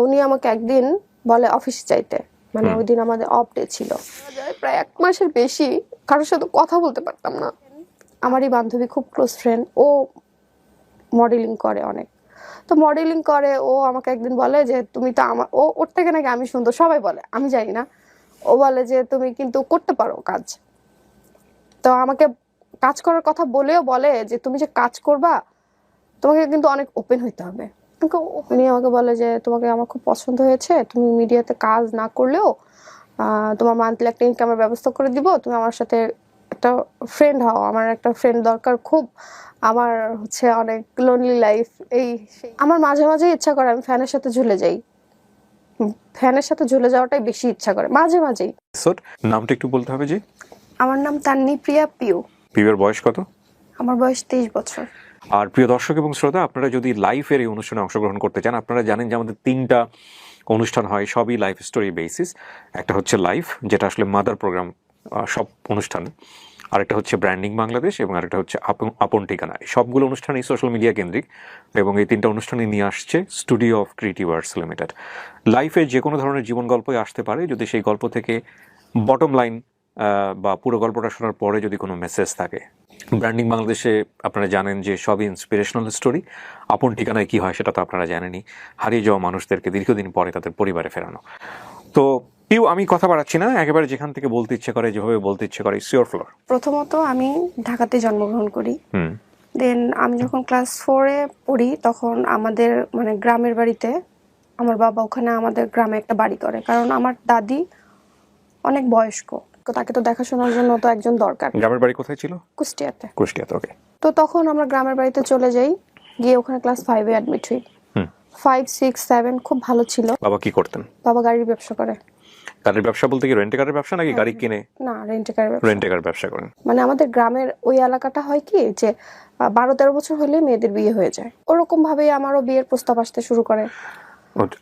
উনি আমাকে একদিন বলে অফিসে যাইতে, মানে ওই দিন আমাদের অফ ডে ছিল। প্রায় 1 মাসের বেশি কারোর সাথে কথা বলতে পারতাম না। আমারই বান্ধবী, খুব ক্লোজ ফ্রেন্ড, ও মডেলিং করে অনেক। তো মডেলিং করে, ও আমাকে একদিন বলে যে তুমি তো আমার, ওর থেকে নাকি আমি সুন্দর, সবাই বলে, আমি জানি না। ও বলে যে তুমি কিন্তু করতে পারো কাজ। তো আমাকে কাজ করার কথা বলেও বলে যে তুমি যে কাজ করবা তোমাকে কিন্তু অনেক ওপেন হইতে হবে। উনি আমাকে বলে যে তোমাকে আমার খুব পছন্দ হয়েছে, তুমি মিডিয়াতে কাজ না করলেও তোমার মান্থলি একটা ইনকামের ব্যবস্থা করে দিব, তুমি আমার সাথে একটা ফ্রেন্ড হও, আমার একটা ফ্রেন্ড দরকার খুব, আমার হচ্ছে অনেক লোনলি লাইফ। আমার মাঝে মাঝে ইচ্ছা করে আমি ফ্যানের সাথে ঝুলে যাই, ফ্যানের সাথে ঝুলে যাওয়াটাই বেশি ইচ্ছা করে মাঝে মাঝেই। নামটা একটু বলতে হবে জি। আমার নাম তান্নি প্রিয়া পিউ। পিউর বয়স কত? আমার বয়স 23 বছর। আর প্রিয় দর্শক এবং শ্রোতা, আপনারা যদি লাইফের এই অনুষ্ঠানে অংশগ্রহণ করতে চান, আপনারা জানেন যে আমাদের 3টা অনুষ্ঠান হয়, সবই লাইফ স্টোরি বেসিস। একটা হচ্ছে লাইফ, যেটা আসলে মাদার প্রোগ্রাম সব অনুষ্ঠান, আরেকটা হচ্ছে ব্র্যান্ডিং বাংলাদেশ, এবং আরেকটা হচ্ছে আপন ঠিকানা। সবগুলো অনুষ্ঠানই সোশ্যাল মিডিয়া কেন্দ্রিক, এবং এই 3টা অনুষ্ঠানই নিয়ে আসছে studio of creative arts limited. লাইফে যে কোনো ধরনের জীবন গল্পই আসতে পারে, যদি সেই গল্প থেকে বটম লাইন বা পুরো গল্পটা শোনার পরে যদি কোনো মেসেজ থাকে। ব্র্যান্ডিং বাংলাদেশে আপনারা জানেন যে সবই ইন্সপিরেশনাল স্টোরি। আপন ঠিকানায় কী হয় সেটা তো আপনারা জানেনই, হারিয়ে যাওয়া মানুষদেরকে দীর্ঘদিন পরে তাদের পরিবারে ফেরানো। তো কেউ, আমি কথা বাড়াচ্ছি না, একেবারে যেখান থেকে বলতে ইচ্ছে করে, যেভাবে বলতে ইচ্ছে করে, ইটস ইওর ফ্লোর। প্রথমত আমি ঢাকাতে জন্মগ্রহণ করি। দেন আমি যখন ক্লাস 4-এ পড়ি তখন আমাদের মানে গ্রামের বাড়িতে, আমার বাবা ওখানে আমাদের গ্রামে একটা বাড়ি করে, কারণ আমার দাদি অনেক বয়স্ক, তো তাকে তো দেখাশোনার জন্য তো একজন দরকার। গ্রামের বাড়ি কোথায় ছিল? কুষ্টিয়াতে। কুষ্টিয়াতে, ওকে। তো তখন আমরা গ্রামের বাড়িতে চলে যাই, গিয়ে ওখানে ক্লাস 5-এ অ্যাডমিট হই। 5, 6, 7 খুব ভালো ছিল। বাবা কি করতেন? বাবা গাড়ির ব্যবসা করে। গাড়ির ব্যবসা বলতে কি রেন্টে কারের ব্যবসা নাকি গাড়ি কিনে? না, রেন্টে কারের ব্যবসা। রেন্টে কার ব্যবসা করেন। মানে আমাদের গ্রামের ওই এলাকাটা হয় কি যে 12-13 বছর হলে মেয়েদের বিয়ে হয়ে যায়, ওরকম ভাবে আমারও বিয়ের প্রস্তাব আসতে শুরু করে।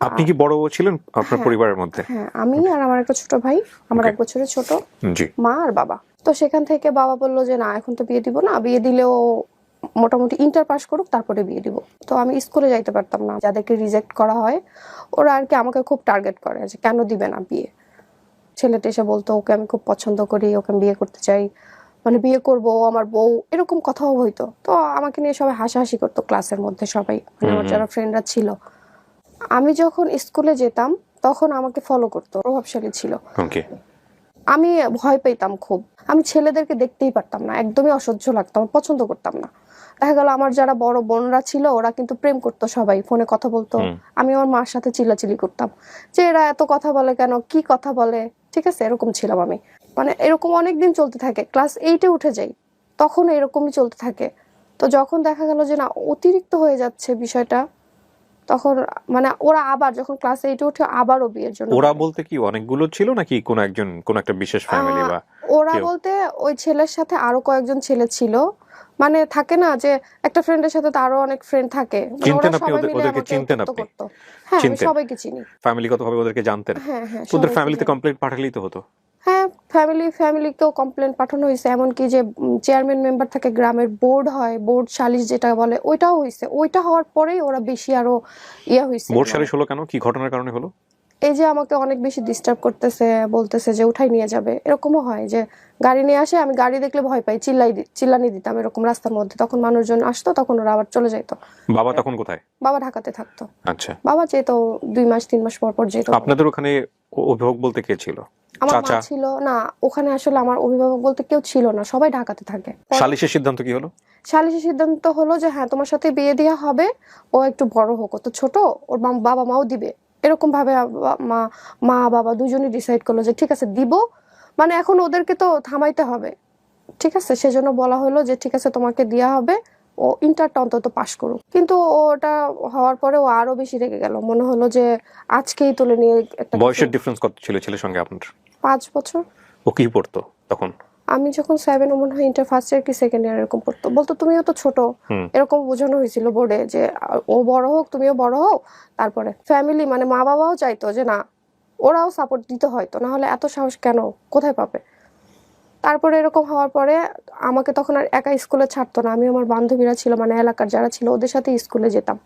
আপনি কি বড় ছিলেন আপনার পরিবারের মধ্যে? হ্যাঁ, আমি আর আমার একটা ছোট ভাই, আমার 1 বছরের ছোট, জি। মা আর বাবা। তো সেখান থেকে বাবা বললো যে না, এখন তো বিয়ে দিব না, বিয়ে দিলেও মোটামুটি ইন্টার পাস করুক তারপরে বিয়ে দিব। তো আমি স্কুলে যাইতে পারতাম না, যাদেরকে রিজেক্ট করা হয় ওরা আর কি আমাকে খুব টার্গেট করে যে কেন দিবে না বিয়ে। ছেলেটা এসে বলতো ওকে আমি খুব পছন্দ করি, ওকে আমি বিয়ে করতে চাই, মানে বিয়ে করবো, আমার বউ, এরকম কথাও হইতো। তো আমাকে নিয়ে সবাই হাসাহাসি করতো ক্লাসের মধ্যে সবাই, মানে আমার যারা ফ্রেন্ডরা ছিল। আমি যখন স্কুলে যেতাম তখন আমাকে ফলো করতো, প্রভাবশালী ছিল। আমি ভয় পেতাম খুব, আমি ছেলেদেরকে দেখতেই পারতাম না, একদমই অসহ্য লাগতো, আমি পছন্দ করতাম না। দেখা গেল আমার যারা বড় বোনরা ছিল ওরা কিন্তু প্রেম করতো, সবাই ফোনে কথা বলতো, আমি আমার মার সাথে চিল্লাচিল্লি করতাম যে এরা এত কথা বলে কেন, কি কথা বলে, ঠিক আছে, এরকম ছিলাম আমি। মানে এরকম অনেকদিন চলতে থাকে, ক্লাস 8-এ উঠে যাই তখন এরকমই চলতে থাকে। তো যখন দেখা গেল যে না, অতিরিক্ত হয়ে যাচ্ছে বিষয়টা, তখন মানে ওরা আবার যখন ক্লাস 8-এ উঠে আবারও বিয়ের জন্য। ওরা বলতে কি অনেকগুলো ছিল নাকি কোন একজন, কোন একটা বিশেষ ফ্যামিলি? বা ওরা বলতে ওই ছেলের সাথে আরো কয়েকজন ছেলে ছিল, মানে থাকে না যে একটা ফ্রেন্ডের সাথে তো আরো অনেক ফ্রেন্ড থাকে, চিনতেন আপনি ওদেরকে? চিনতেন আপনি? হ্যাঁ, আমি সবাইকে চিনি। ফ্যামিলিগতভাবে ওদেরকে জানতেন? হ্যাঁ হ্যাঁ, ওদের ফ্যামিলিতে কমপ্লেইন্ট পাঠালেই তো হতো। হ্যাঁ, ফ্যামিলিকেও কমপ্লেন পাঠানো হয়েছে, এমনকি যে চেয়ারম্যান মেম্বার থাকে গ্রামের, বোর্ড হয়, বোর্ড সালিশ যেটা বলে, ওইটাও হয়েছে। ওইটা হওয়ার পরেই ওরা বেশি আরো হয়েছে। বোর্ড সালিশ হলো কেন? কি ঘটনার কারণে হলো? এই যে আমাকে অনেক বেশি ডিস্টার্ব করতেছে, বলতেছে যে উঠাই নিয়ে যাবে, এরকমও হয় যে গাড়ি নিয়ে আসে, আমি গাড়ি দেখলে ভয় পাই, চিল্লানি দিতাম এরকম রাস্তার মধ্যে, তখন মানুষজন আসতো, তখন ওরা আবার চলে যাইতো। বাবা তখন কোথায়? বাবা ঢাকাতে থাকতো। আচ্ছা। বাবা যেত 2 মাস 3 মাস পর পর যেত। আপনাদের ওখানে অভিভাবক বলতে কে ছিল? আমার মা ছিল না ওখানে, আসলে আমার অভিভাবক বলতে কেউ ছিল না, সবাই ঢাকাতে থাকে। সালিশের সিদ্ধান্ত কি হলো? সালিশের সিদ্ধান্ত হলো যে হ্যাঁ, তোমার সাথে বিয়ে দেওয়া হবে, ও একটু বড় হোক, ও তো ছোট, ওর বাবা মাও দিবে, এরকম ভাবে মা বাবা দুজনই ডিসাইড করলো যে ঠিক আছে দিব, মানে এখন ওদেরকে তো থামাইতে হবে, ঠিক আছে, সেজন্য বলা হলো যে ঠিক আছে তোমাকে দেওয়া হবে, ও ইন্টারটা অন্তত পাস করুক। কিন্তু ওটা হওয়ার পরে ও আরো বেশি রেগে গেল, মনে হলো যে আজকেই তুলে নিয়ে একটা। বয়সের ডিফারেন্স কত ছিল ছেলের সঙ্গে আপনার? 5 বছর। ও কি পড়তো তখন? আমি যখন 7, ও মনে হয় ইন্টার ফার্স্ট ইয়ার কি সেকেন্ড ইয়ার এরকম পড়তো। বলতো তুমিও তো ছোট, এরকম বোঝানো হয়েছিল বোর্ডে যে ও বড় হোক, তুমিও বড় হও। তারপরে ফ্যামিলি মানে মা বাবাও চাইতো যে না, ওরাও সাপোর্ট দিতে হয়তো, না হলে এত সাহস কেন, কোথায় পাবে। তারপরে এরকম হওয়ার পরে আমাকে তখন আর একা স্কুলে ছাড়তো না, আমি আমার বান্ধবীরা ছিল, মানে এলাকার যারা ছিল ওদের সাথে স্কুলে যেতাম।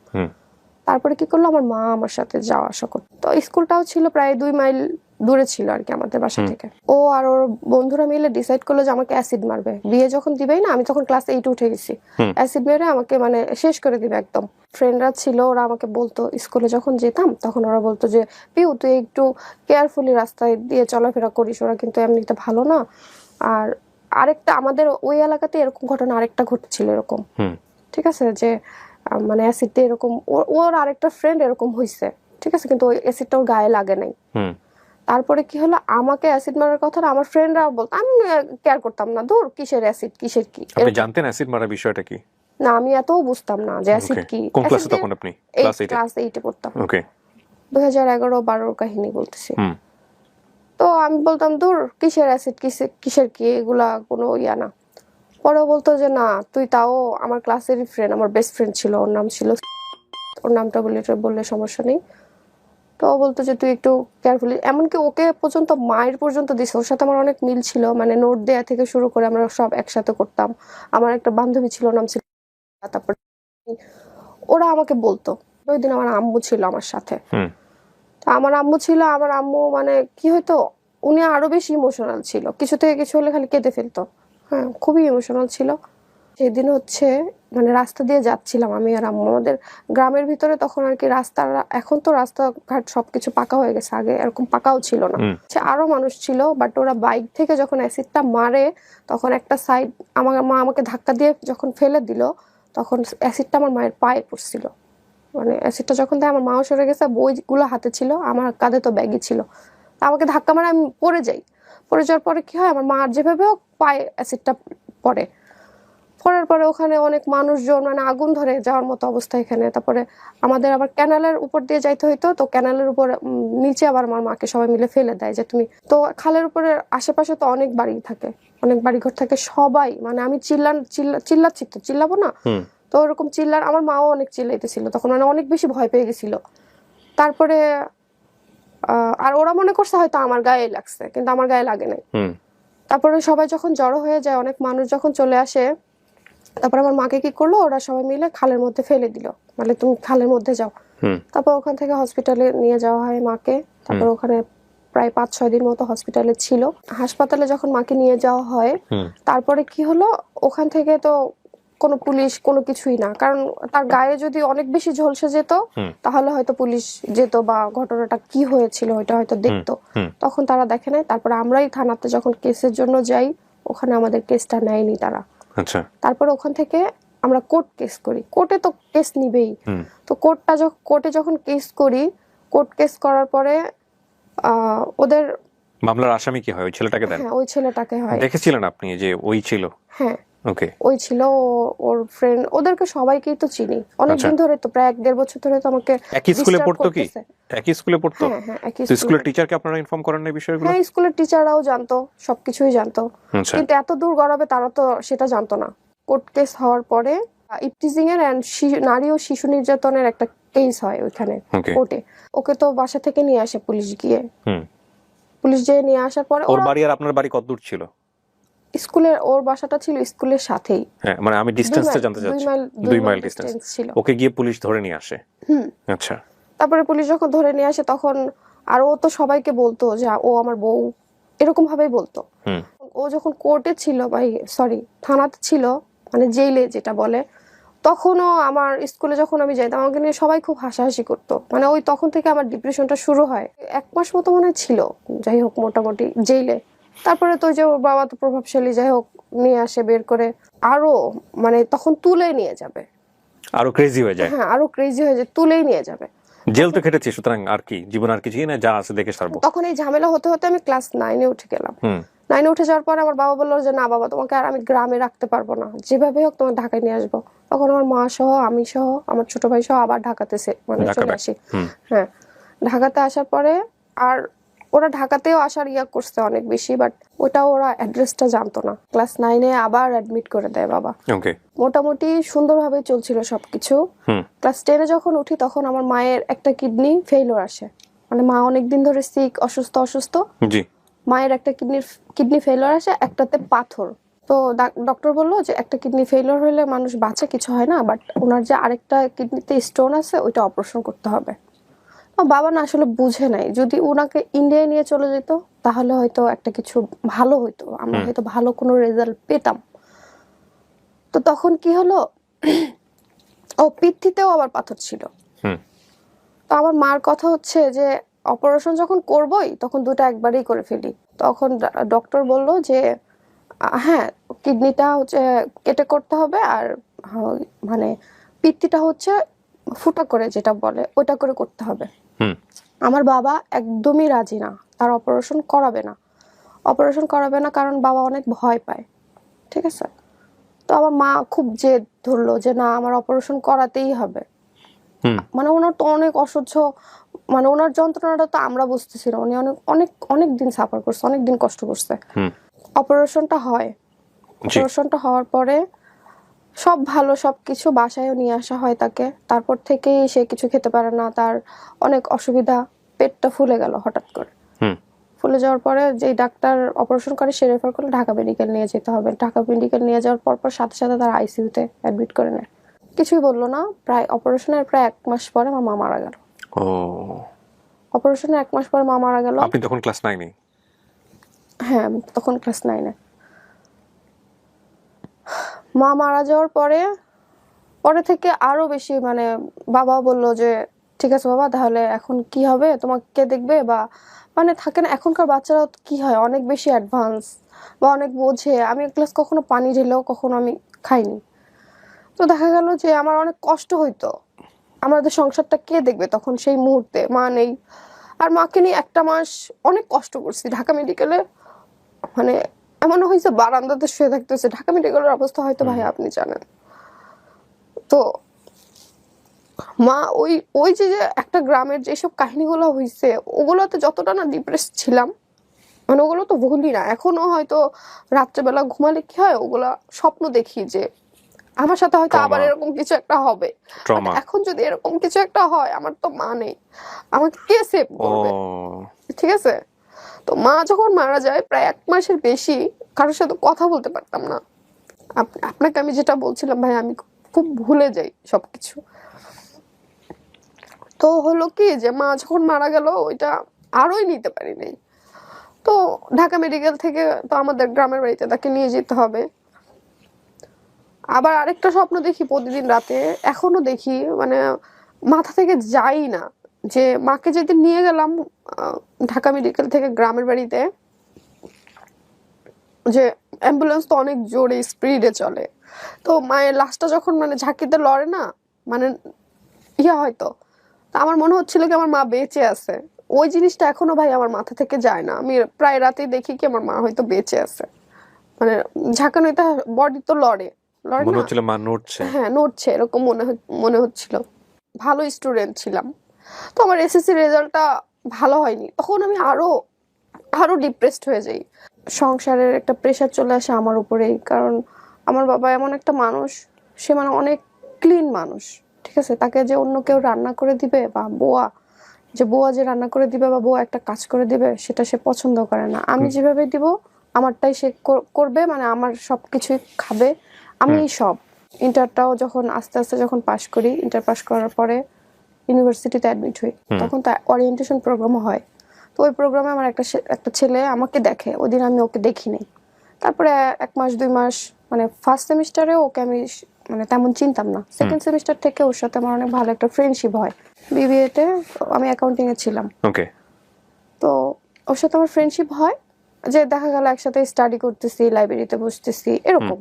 তারপরে কি করলো, আমার মা আমার সাথে যাওয়া আসা করতো। তো স্কুলটাও ছিল প্রায় 2 মাইল দূরে ছিল আর কি আমাদের বাসা থেকে। ও আর ওর বন্ধুরা মিলে ডিসাইড করলো যে আমাকে অ্যাসিড মারবে। বিয়ে যখন দিবেই না, আমি তখন ক্লাস 8 উঠে গেছি, অ্যাসিড মেরে আমাকে মানে শেষ করে দিবে একদম। ফ্রেন্ডরা ছিল, ওরা আমাকে বলতো, স্কুলে যখন যেতাম তখন ওরা বলতো যে পিউ তুই একটু কেয়ারফুলি রাস্তায় দিয়ে চলাফেরা করিস, ওরা কিন্তু এমনিতে ভালো না। আর আরেকটা আমাদের ওই এলাকাতে এরকম ঘটনা আরেকটা ঘটেছিল এরকম, ঠিক আছে, যে মানে অ্যাসিড দিয়ে এরকম ওর আরেকটা ফ্রেন্ড এরকম হয়েছে, ঠিক আছে, কিন্তু ওই অ্যাসিডটা ওর গায়ে লাগে নাই। তারপরে কি হলো, আমাকে অ্যাসিড মারার কথা আমি ফ্রেন্ডরা বলতো, আমি কেয়ার করতাম না, ধর কিসের অ্যাসিড কিসের কি। আপনি জানতেন অ্যাসিড মারার বিষয়টা কি? না, আমি এতও বুঝতাম না যে অ্যাসিড কি। কোন ক্লাসে তখন আপনি? ক্লাস 8 এ পড়তাম। ওকে, 2011-12 কাহিনী বলতেছি। তো আমি বলতাম দূর কিসের অ্যাসিড কিসের কি, এগুলা কোনো ইয়া না। পরেও বলতো যে না তুই, তাও আমার ক্লাসেরই ফ্রেন্ড, আমার বেস্ট ফ্রেন্ড ছিল, ওর নাম ছিল, ওর নামটা বললে সমস্যা নেই। তো ও বলতো যে তুই একটু কেয়ারফুলি, এমনকি ওকে পর্যন্ত মায়ের পর্যন্ত দিছে। ওর সাথে আমার অনেক মিল ছিল, মানে নোট দেয়া থেকে শুরু করে আমরা সব একসাথে করতাম। আমার একটা বান্ধবী ছিল, নাম ছিল, তারপর ওরা আমাকে বলতো। ওই দিন আমার আম্মু ছিল আমার সাথে। তো আমার আম্মু মানে কি হয়তো উনি আরো বেশি ইমোশনাল ছিল, কিছু থেকে কিছু হলে খালি কেঁদে ফেলতো। হ্যাঁ, খুবই ইমোশনাল ছিল। সেদিন হচ্ছে মানে রাস্তা দিয়ে যাচ্ছিলাম আমি আর আম্মু, আমাদের গ্রামের ভিতরে তখন আর কি রাস্তা, এখন তো রাস্তাঘাট সবকিছু পাকা হয়ে গেছে, আগে এরকম পাকাও ছিল না। আরো মানুষ ছিল, বাট ওরা বাইক থেকে যখন অ্যাসিডটা মারে তখন একটা সাইড আমার মা আমাকে ধাক্কা দিয়ে যখন ফেলে দিল, তখন অ্যাসিডটা আমার মায়ের পায়ে পড়ছিল। মানে অ্যাসিডটা যখন দেয় আমার মাও সরে গেছে, বইগুলো হাতে ছিল, আমার কাঁধে তো ব্যাগই ছিল। আমাকে ধাক্কা মারে, আমি পড়ে যাওয়ার পরে কি হয়, আমার মা যেভাবে হোক পায়ে অ্যাসিডটা পড়ার পরে ওখানে অনেক মানুষজন, মানে আগুন ধরে যাওয়ার মতো অবস্থা এখানে। তারপরে আমাদের আবার ক্যানালের উপর দিয়ে যাইতে হইতো, তো ক্যানালের উপর নিচে আবার আমার মাকে সবাই মিলে ফেলে দেয় যে তুমি তো, খালের উপরে আশেপাশে তো অনেক বাড়ি থাকে, অনেক বাড়িঘর থাকে, সবাই মানে আমি চিল্লাচ্ছি তো চিল্লাবো না, তো ওরকম আমার মাও অনেক চিল্লাইতেছিল তখন, মানে অনেক বেশি ভয় পেয়ে গেছিল। তারপরে আর ওরা মনে করছে হয়তো আমার গায়ে লাগছে, কিন্তু আমার গায়ে লাগে নাই। তারপরে সবাই যখন জড়ো হয়ে যায়, অনেক মানুষ যখন চলে আসে, তারপর আমার মাকে কি করলো, ওরা সবাই মিলে খালের মধ্যে ফেলে দিল, মানে তুমি খালের মধ্যে যাও। তারপর ওখান থেকে হসপিটালে নিয়ে যাওয়া হয় মাকে। তারপর ওখানে প্রায় 5-6 দিন মতো হসপিটালে ছিল। হাসপাতালে যখন মাকে নিয়ে যাওয়া হয়, তারপরে কি হলো, ওখান থেকে তো কোনো পুলিশ কোনো কিছুই না, কারণ তার গায়ে যদি অনেক বেশি ঝলসে যেত তাহলে হয়তো পুলিশ যেত বা ঘটনাটা কি হয়েছিল ওইটা হয়তো দেখতো। তখন তারা দেখে নাই। তারপর আমরাই থানাতে যখন কেসের জন্য যাই, ওখানে আমাদের কেসটা নেয়নি তারা। আচ্ছা, তারপর ওখান থেকে আমরা কোর্ট কেস করি। কোর্টে তো কেস নিবেই, তো কোর্টে যখন কেস করি, কোর্ট কেস করার পরে ওদের মামলার আসামি কি হয়, ওই ছেলেটাকে দেন? হ্যাঁ, ওই ছেলেটাকে হয়। দেখেছিলেন আপনি যে ওই ছিল? হ্যাঁ, ওকে, ওই ছিল, ওর ফ্রেন্ড, ওদেরকে সবাইকেই তো চিনি অনেকদিন ধরে, তো প্রায় 1-1.5 বছর ধরে তো আমাকে। একই স্কুলে পড়তো কি? একই স্কুলে পড়তো? হ্যাঁ হ্যাঁ, একই স্কুলে। স্কুলের টিচারকে আপনারা ইনফর্ম করেন না বিষয়গুলো? হ্যাঁ, স্কুলের টিচাররাও জানতো, সবকিছুই জানতো, কিন্তু এত দূর গড়াবে তারা তো সেটা জানতো না। কোর্ট কেস হওয়ার পরে ইপটিজিং এর এন্ড নারী ও শিশু নির্যাতনের একটা কেস হয় ওইখানে কোর্টে। ওকে তো বাসা থেকে নিয়ে আসে পুলিশ গিয়ে। পুলিশ যেয়ে নিয়ে আসার পরে, ওর বাড়ি আর আপনার বাড়ি কত দূর ছিল? স্কুলের, ওর বাসাটা ছিল স্কুলের সাথেই। হ্যাঁ, মানে আমি ডিসটেন্সটা জানতে চাচ্ছি। 2 মাইল ডিসটেন্স ছিল। ওকে গিয়ে পুলিশ ধরে নিয়ে আসে। আচ্ছা, তারপরে পুলিশ যখন ধরে নিয়ে আসে তখন, আর ও তো সবাইকে বলতো যে ও আমার বউ, এরকম ভাবেই বলতো। ও যখন কোর্টে ছিল, থানাতে ছিল, মানে জেলে যেটা বলে, তখনও আমার স্কুলে যখন আমি যাইতাম আমাকে নিয়ে সবাই খুব হাসাহাসি করতো। মানে ওই তখন থেকে আমার ডিপ্রেশনটা শুরু হয়। 1 মাস মতো মনে হয় ছিল, যাই হোক, মোটামুটি জেলে। তারপরে তো যে ওর বাবা তো প্রভাবশালী, যাই হোক, নিয়ে আসে বের করে, আরো মানে তখন তুলে নিয়ে যাবে, আরো ক্রেজি হয়ে যায়। হ্যাঁ, আরো ক্রেজি হয়ে যায়, তুলেই নিয়ে যাবে। জেল তো খেটেছি, সুতরাং আর কি, জীবন আর কিছুই না, যা আছে দেখে সারবো। তখন এই ঝামেলা হতে হতে আমি ক্লাস 9-এ উঠে গেলাম। 9-এ উঠে যাওয়ার পরে আমার বাবা বললো যে না বাবা, তোমাকে আর আমি গ্রামে রাখতে পারবো না, যেভাবে হোক তোমার ঢাকায় নিয়ে আসবো। তখন আমার মা সহ, আমি সহ, আমার ছোট ভাই সহ আবার ঢাকাতে মানে চলে আসি। হ্যাঁ, ঢাকাতে আসার পরে আর ওরা ঢাকাতেও আসার করছে অনেক বেশি, বাট ওটা ওরা অ্যাড্রেসটা জানতো না। ক্লাস 9-এ আবার অ্যাডমিট করে দেয় বাবা। মোটামুটি সুন্দরভাবে চলছিল সবকিছু। ক্লাস 10-এ যখন উঠি তখন আমার মায়ের একটা কিডনি ফেইলিওর আসে, মানে মা অনেকদিন ধরে অসুস্থ। মায়ের একটা কিডনি ফেইলিওর আসে, একটাতে পাথর তো ডক্টর বললো যে একটা কিডনি ফেলিওর হলে মানুষ বাঁচে, কিছু হয় না, বাট ওনার যে আরেকটা কিডনিতে স্টোন আছে ওইটা অপারেশন করতে হবে। বাবা না আসলে বুঝে নাই, যদি ওনাকে ইন্ডিয়ায় নিয়ে চলে যেত তাহলে হয়তো একটা কিছু ভালো হইতো, আমরা হয়তো ভালো কোনো রেজাল্ট পেতাম। তো তখন কি হলো, ও পিত্তিতেও আবার পাথর ছিল। তো আমার মার কথা হচ্ছে যে অপারেশন যখন করবই তখন দুটো একবারেই করে ফেলি। তখন ডক্টর বলল যে হ্যাঁ কিডনিটা হচ্ছে কেটে করতে হবে, আর মানে পিত্তিটা হচ্ছে ফুটা করে যেটা বলে ওটা করে করতে হবে। আমার বাবা একদমই রাজি না, তার অপারেশন করাবে না। অপারেশন করাবে না কারণ বাবা অনেক ভয় পায়, ঠিক আছে। তো আমার মা খুব জেদ ধরলো যে না আমার অপারেশন করাতেই হবে। মানে ওনার তো অনেক অসহ্য, মানে ওনার যন্ত্রণাটা তো আমরা বুঝতেছি না, উনি অনেক অনেক অনেক দিন সাফার করছে, অনেক দিন কষ্ট করছে। অপারেশনটা হয়, অপারেশনটা হওয়ার পরে সব ভালো, সবকিছু বাসায়ও নিয়ে আসা হয় তাকে। তারপর থেকেই সে কিছু খেতে পারে না, তার অনেক অসুবিধা, পেটটা ফুলে গেল হঠাৎ করে। ফুলে যাওয়ার পরে যেই ডাক্তার অপারেশন করে সে রেফার করলে ঢাকা মেডিকেল নিয়ে যেতে হবে। ঢাকা মেডিকেল নিয়ে যাওয়ার পর সাথে সাথে তার আইসিইউতে অ্যাডমিট করে নেয়। কিছুই বললো না, প্রায় অপারেশনের প্রায় 1 মাস পরে আমার মা মারা গেল। অপারেশনের 1 মাস পরে মা মারা গেল। আপনি তখন ক্লাস 9 এ? হ্যাঁ তখন ক্লাস 9 এ। মা মারা যাওয়ার পরে থেকে আরো বেশি মানে বাবা বলল যে ঠিক আছে বাবা তাহলে এখন কি হবে, তোমাকে কে দেখবে, বা মানে থাকে না এখনকার বাচ্চারা কি হয় অনেক বেশি অ্যাডভান্স বা অনেক বোঝে। আমি এক গ্লাস কখনো পানি ঢেলেও কখনো আমি খাইনি। তো দেখা গেল যে আমার অনেক কষ্ট হইতো, আমাদের সংসারটা কে দেখবে তখন সেই মুহূর্তে, মা নেই। আর মাকে নিয়ে 1 মাস অনেক কষ্ট করছি ঢাকা মেডিকেলে। মানে এমন হয়েছে বারান্দাতে শুয়ে থাকতে হয়েছে। ঢাকা মেডিকেলের অবস্থা হয়তো ভাই আপনি জানেন। তো মা ওই ওই যে একটা গ্রামের যেসব কাহিনীগুলো হয়েছে ওগুলোতে যতটা না ডিপ্রেস ছিলাম, মানে ওগুলো তো ভুলি না এখনো। হয়তো রাত্রেবেলা ঘুমালে কি হয় ওগুলা স্বপ্ন দেখি যে আমার সাথে হয়তো আবার এরকম কিছু একটা হবে। এখন যদি এরকম কিছু একটা হয়, আমার তো মা নেই, আমাকে কে সেভ করবে, ঠিক আছে। তো মা যখন মারা যায় প্রায় 1 মাসের বেশি কারোর সাথে কথা বলতে পারতাম না। আপনাকে আমি যেটা বলছিলাম ভাই, আমি খুব ভুলে যাই সবকিছু। তো হলো কি যে মা যখন মারা গেল ওইটা আরোই নিতে পারি নাই। তো ঢাকা মেডিকেল থেকে তো আমাদের গ্রামের বাড়িতে তাকে নিয়ে যেতে হবে। আবার আরেকটা স্বপ্ন দেখি প্রতিদিন রাতে, এখনো দেখি, মানে মাথা থেকে যাই না, যে মাকে যেদিন নিয়ে গেলাম ঢাকা মেডিকেল থেকে গ্রামের বাড়িতে, যে অ্যাম্বুলেন্স তো অনেক জোরে স্পিডে চলে, তো মায়ের লাশটা যখন মানে ঝাঁকিতে লড়ে না, মানে হয়তো আমার মনে হচ্ছিল কি আমার মা বেঁচে আছে। ওই জিনিসটা এখনো ভাই আমার মাথা থেকে যায় না। আমি প্রায় রাতেই দেখি কি আমার মা হয়তো বেঁচে আছে, মানে ঝাঁকানোতে বডি তো লড়ে মনে হচ্ছিল মা নড়ছে। হ্যাঁ নড়ছে এরকম মনে হচ্ছিল। ভালো স্টুডেন্ট ছিলাম, তো আমার এসএসসি রেজাল্টটা ভালো হয়নি, তখন আমি আরো ডিপ্রেসড হয়ে যাই। সংসারের একটা প্রেশার চলে আসে আমার উপরেই, কারণ আমার বাবা এমন একটা মানুষ, সে মানে অনেক ক্লিন মানুষ, ঠিক আছে। তাকে যে অন্য কেউ রান্না করে দিবে বা বুয়া যে রান্না করে দিবে বা বুয়া একটা কাজ করে দিবে সেটা সে পছন্দ করে না। আমি যেভাবে দিব আমারটাই সে করবে, মানে আমার সবকিছুই খাবে, আমি সব। ইন্টারটাও যখন আস্তে আস্তে যখন পাশ করি, ইন্টার পাশ করার পরে ইউনিভার্সিটিতে অ্যাডমিট হই, তখন তার ওরিয়েন্টেশন প্রোগ্রামও হয়। তো ওই প্রোগ্রামে আমার একটা ছেলে আমাকে দেখে, ওই দিন আমি ওকে দেখিনি। তারপরে 1 মাস 2 মাস মানে ফার্স্ট সেমিস্টারে ওকে আমি মানে তেমন চিনতাম না, সেকেন্ড সেমিস্টার থেকে ওর সাথে আমার অনেক ভালো একটা ফ্রেন্ডশিপ হয়। বিবিএতে আমি অ্যাকাউন্টিং এ ছিলাম, ওকে। তো ওর সাথে আমার ফ্রেন্ডশিপ হয়, যে দেখা গেল একসাথে স্টাডি করতেছি, লাইব্রেরিতে বসতেছি, এরকম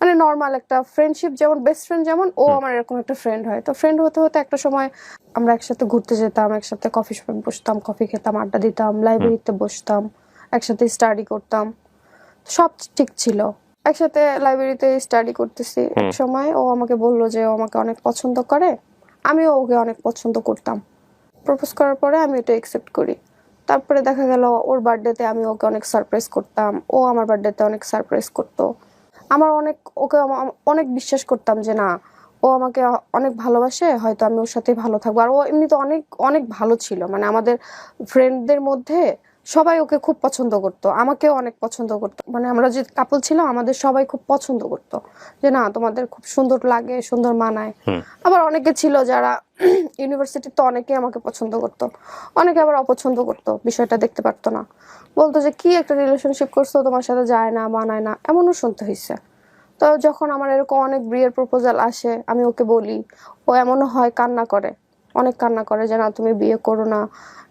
মানে নর্মাল একটা ফ্রেন্ডশিপ, যেমন বেস্ট ফ্রেন্ড যেমন ও আমার এরকম একটা ফ্রেন্ড হয়। তো ফ্রেন্ড হতে হতে একটা সময় আমরা একসাথে ঘুরতে যেতাম, একসাথে কফি শপে বসতাম, কফি খেতাম, আড্ডা দিতাম, লাইব্রেরিতে বসতাম, একসাথে স্টাডি করতাম, সব ঠিক ছিল। একসাথে লাইব্রেরিতে স্টাডি করতেছি, এক সময় ও আমাকে বললো যে ও আমাকে অনেক পছন্দ করে, আমিও ওকে অনেক পছন্দ করতাম। প্রপোজ করার পরে আমি এটা অ্যাকসেপ্ট করি। তারপরে দেখা গেল ওর বার্থডেতে আমি ওকে অনেক সারপ্রাইজ করতাম, ও আমার বার্থডেতে অনেক সারপ্রাইজ করতো। আমার ওকে অনেক বিশ্বাস করতাম যে না ও আমাকে অনেক ভালোবাসে, হয়তো আমি ওর সাথে ভালো থাকবো। আর ও এমনি তো অনেক অনেক ভালো ছিল, মানে আমাদের ফ্রেন্ডদের মধ্যে সবাই ওকে খুব পছন্দ করতো, আমাকেও অনেক পছন্দ করতো, মানে আমরা যে কাপল ছিলাম আমাদের সবাই খুব পছন্দ করতো যে না তোমাদের খুব সুন্দর লাগে, সুন্দর মানায়। আবার অনেকে ছিল যারা ইউনিভার্সিটিতে অনেকে আমাকে পছন্দ করতো, অনেকে আবার অপছন্দ করতো, বিষয়টা দেখতে পারতো না, বলতো যে কি একটা রিলেশনশিপ করছো, তোমার সাথে যায় না, মানায় না, এমনও শুনতে হয়েছে। তো যখন আমার এরকম অনেক বিয়ের প্রপোজাল আসে, আমি ওকে বলি, ও এমনও হয় কান্না করে, অনেক কান্না করে যে না তুমি বিয়ে করো না,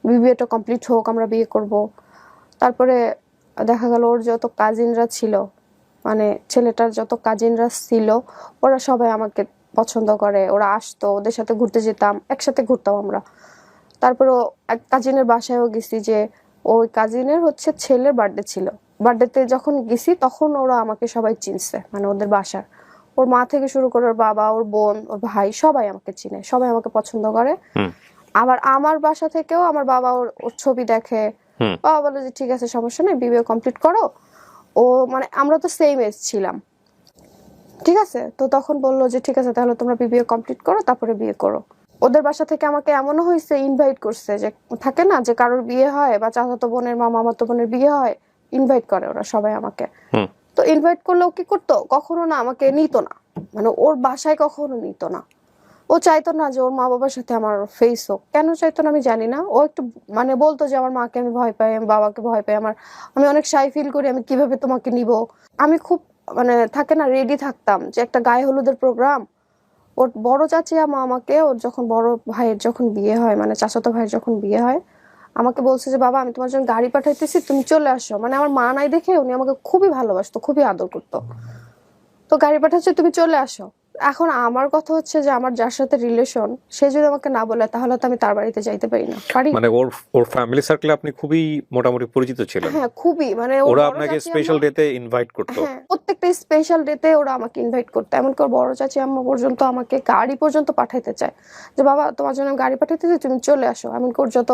বিয়েটা কমপ্লিট হোক, আমরা বিয়ে করব। তারপরে দেখা গেল ওর যত কাজিনরা ছিল, মানে ছেলেটার যত কাজিনরা ছিল, ওরা সবাই আমাকে পছন্দ করে, ওরা আসতো, ওদের সাথে ঘুরতে যেতাম, একসাথে ঘুরতাম আমরা। তারপরে এক কাজিনের বাসায়ও গেছি, যে ওই কাজিনের হচ্ছে ছেলের বার্থডে ছিল, বার্থডেতে যখন গেছি তখন ওরা আমাকে সবাই চিনছে, মানে ওদের বাসার ওর মা থেকে শুরু করে ওর বাবা, ওর বোন, ওর ভাই, সবাই আমাকে চিনে, সবাই আমাকে পছন্দ করে। আবার আমার বাসা থেকেও আমার বাবা ওর ছবি দেখে, বাবা বলে যে ঠিক আছে সমস্যা নেই, বিয়ে কমপ্লিট করো। ও মানে আমরা তো সেম এজ ছিলাম, ঠিক আছে, তো তখন বললো যে ঠিক আছে তাহলে তোমরা বিয়ে কমপ্লিট করো, তারপরে বিয়ে করো। ওদের বাসা থেকে আমাকে এমনও হয়েছে, ইনভাইট করছে, যে থাকে না যে কারোর বিয়ে হয় বা চাচাতো বোনের বা মামাতো বোনের বিয়ে হয়, ইনভাইট করে ওরা সবাই আমাকে। তো ইনভাইট করলেও কি করতো, কখনো না আমাকে নিত না, মানে ওর বাসায় কখনো নিত না। ও চাইতো না যে ওর মা বাবার সাথে আমার ফেস হোক, কেন চাইতো না আমি জানি না। ও একটু মানে বলতো যে আমার মাকে আমি ভয় পাই, আমি বাবাকে ভয় পাই, আমি অনেক শাই ফিল করি, আমি কিভাবে তোমাকে নিব। আমি খুব মানে থাকে না রেডি থাকতাম যে একটা গায়ে হলুদের প্রোগ্রাম, ওর বড় চাচি আমাকে, ওর যখন বড় ভাইয়ের যখন বিয়ে হয়, মানে চাচাতো ভাইয়ের যখন বিয়ে হয়, আমাকে বলছে যে বাবা আমি তোমার জন্য গাড়ি পাঠাইতেছি, তুমি চলে আসো। মানে আমার মা নাই দেখে উনি আমাকে খুবই ভালোবাসতো, খুবই আদর করতো, তো গাড়ি পাঠাচ্ছে তুমি চলে আসো। এখন আমার কথা হচ্ছে যে আমার যার সাথে রিলেশন, সে যদি আমাকে না বলে তাহলে তো আমি তার বাড়িতে যাইতে পারি না, পারি। মানে ওর ওর ফ্যামিলি সার্কেলে আপনি খুবই মোটামুটি পরিচিত ছিলেন। হ্যাঁ খুবই, মানে ওরা আপনাকে স্পেশাল ডেতে ইনভাইট করতো। হ্যাঁ প্রত্যেকটা স্পেশাল ডেতে ওরা আমাকে ইনভাইট করতো, এমনকি ওর বড় চাচি আম্মা পর্যন্ত আমাকে গাড়ি পর্যন্ত পাঠাইতে চায়, যে বাবা তোমার জন্য গাড়ি পাঠাইতেছি তুমি চলে আসো। এমনকি ওর যত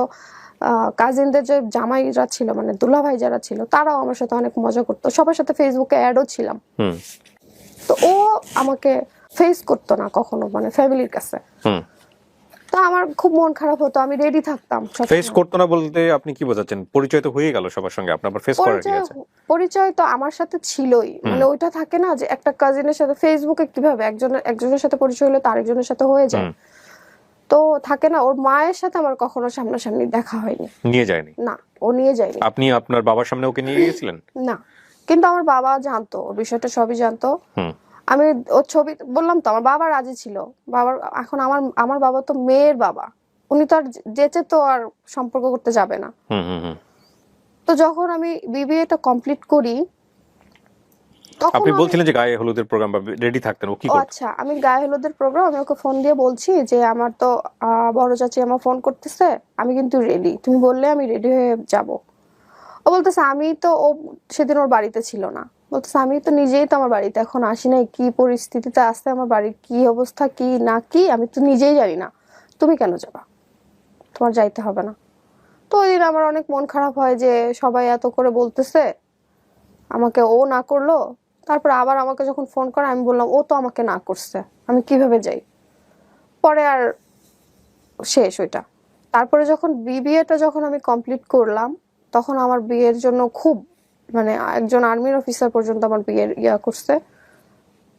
কাজিনদের যে জামাইরা ছিল, মানে দুলাভাই যারা ছিল, তারাও আমার সাথে অনেক মজা করতো, সবার সাথে ফেসবুকে অ্যাডও ছিলাম। তো ও আমাকে ফেস করতো না কখনো, মানে ফ্যামিলির কাছে। তো আমার খুব মন খারাপ হতো, আমি রেডি থাকতাম। ফেস করতো না বলতে আপনি কি বোঝাচ্ছেন? পরিচয় তো হয়ে গেল সবার সঙ্গে, আপনার আবার ফেস করার কি আছে? পরিচয় তো আমার সাথে ছিলই, মানে ওইটা থাকে না যে একটা কাজিনের সাথে ফেসবুকে কিভাবে একজনের সাথে পরিচয় হলে তার একজনের সাথে হয়ে যায়, তো থাকে না। ওর মায়ের সাথে আমার কখনো সামনাসামনি দেখা হয়নি, নিয়ে যায়নি না, ও নিয়ে যায়নি। আপনি আপনার বাবার সামনে ওকে নিয়ে গিয়েছিলেন? না, কিন্তু আমার বাবা জানতো, ওর বিষয়টা সবই জানতো। আমি ওর ছবি বললাম তো, আমার বাবা রাজি ছিল। বাবার এখন আমার বাবা তো মেয়ের বাবা, উনি তো আর যেচে তো আর সম্পর্ক করতে যাবে না। তো যখন আমি বিবিএটা কমপ্লিট করি, আপনি বলছিলেন যে গায়ে হলুদের প্রোগ্রাম বা রেডি থাকতেন, ও কি করতো? আচ্ছা, আমি গায়ে হলুদের প্রোগ্রাম, আমি ওকে ফোন দিয়ে বলছি যে আমার তো বড় চাচি আমার ফোন করতেছে, আমি কিন্তু রেডি, তুমি বললে আমি রেডি হয়ে যাব। ও বলতেছে আমি তো, ও সেদিন ওর বাড়িতে ছিল না, বলতেছে আমি তো নিজেই তো আমার বাড়িতে এখন আসি নাই, কি পরিস্থিতিতে আছে আমার বাড়ির, কি অবস্থা, কি না কি আমি তো নিজেই জানি না, তুমি কেন যাবা, তোমার যাইতে হবে না। তো ওই দিন আমার অনেক মন খারাপ হয় যে সবাই এত করে বলতেছে, আমাকে ও না করলো। তারপর আবার আমাকে যখন ফোন করে আমি বললাম ও তো আমাকে না করছে, আমি কিভাবে যাই। পরে আর শেষ ওইটা। তারপরে যখন বিবিএটা যখন আমি কমপ্লিট করলাম, তখন আমার বিয়ের জন্য খুব মানে একজন আর্মির অফিসার পর্যন্ত আমার বিয়ের করছে।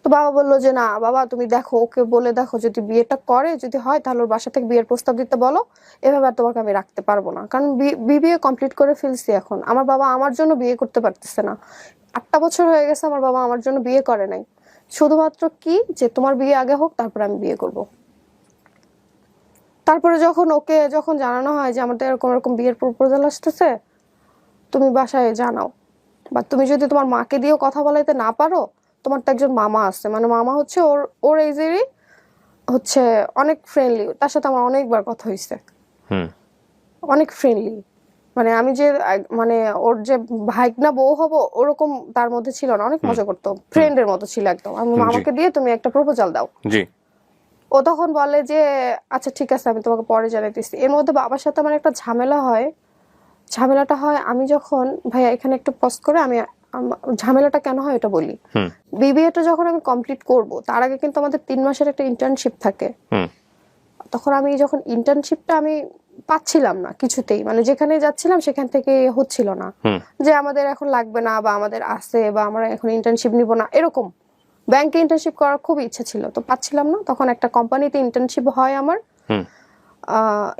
তো বাবা বললো যে না বাবা তুমি দেখো, ওকে বলে দেখো, যদি বিয়েটা করে, যদি হয় তাহলে ওর বাসা থেকে বিয়ের প্রস্তাব দিতে বলো, এভাবে আর তোমাকে আমি রাখতে পারবো না, কারণ বিবিএ কমপ্লিট করে ফেলছি। এখন আমার বাবা আমার জন্য বিয়ে করতে পারতেছে না, 8টা বছর হয়ে গেছে আমার বাবা আমার জন্য বিয়ে করে নাই, শুধুমাত্র কি যে তোমার বিয়ে আগে হোক তারপরে আমি বিয়ে করব। তারপরে যখন ওকে যখন জানানো হয় যে আমাদের এরকম এরকম বিয়ের প্রপোজাল আসতেছে, তুমি বাসায় জানাও, বা তুমি যদি তোমার মাকে দিয়েও কথা বলাইতে না পারো, তোমার তো একজন মামা আছে, মানে মামা হচ্ছে ওর এইজেরই, হচ্ছে অনেক ফ্রেন্ডলি, তার সাথে আমার অনেকবার কথা হয়েছে, অনেক ফ্রেন্ডলি, মানে আমি যে মানে ওর যে ভাইগনা বউ হবো ওরকম তার মধ্যে ছিল না, অনেক মজা করতো, ফ্রেন্ডের মতো ছিল একদম। আমি মামাকে দিয়ে তুমি একটা প্রপোজাল দাও। ও তখন বলে যে আচ্ছা ঠিক আছে আমি তোমাকে পরে জানাইতেছি। এর মধ্যে বাবার সাথে আমার একটা ঝামেলা হয়। ঝামেলাটা হয় আমি যখন, ভাইয়া এখানে একটু পজ করে আমি ঝামেলাটা কেন হয় এটা বলি। বিবিএটা যখন আমি কমপ্লিট করব, তার আগে কিন্তু আমাদের 3 মাসের একটা ইন্টার্নশিপ থাকে। তখন আমি যখন ইন্টার্নশিপটা আমি পাচ্ছিলাম না কিছুতেই, মানে যেখানে যাচ্ছিলাম সেখান থেকে হচ্ছিল না, যে আমাদের এখন লাগবে না বা আমাদের আছে বা আমরা এখন ইন্টার্নশিপ নিব না, এরকম। ব্যাংকে ইন্টার্নশিপ করার খুব ইচ্ছা ছিল, তো পাচ্ছিলাম না। তখন একটা কোম্পানিতে ইন্টার্নশিপ হয় আমার,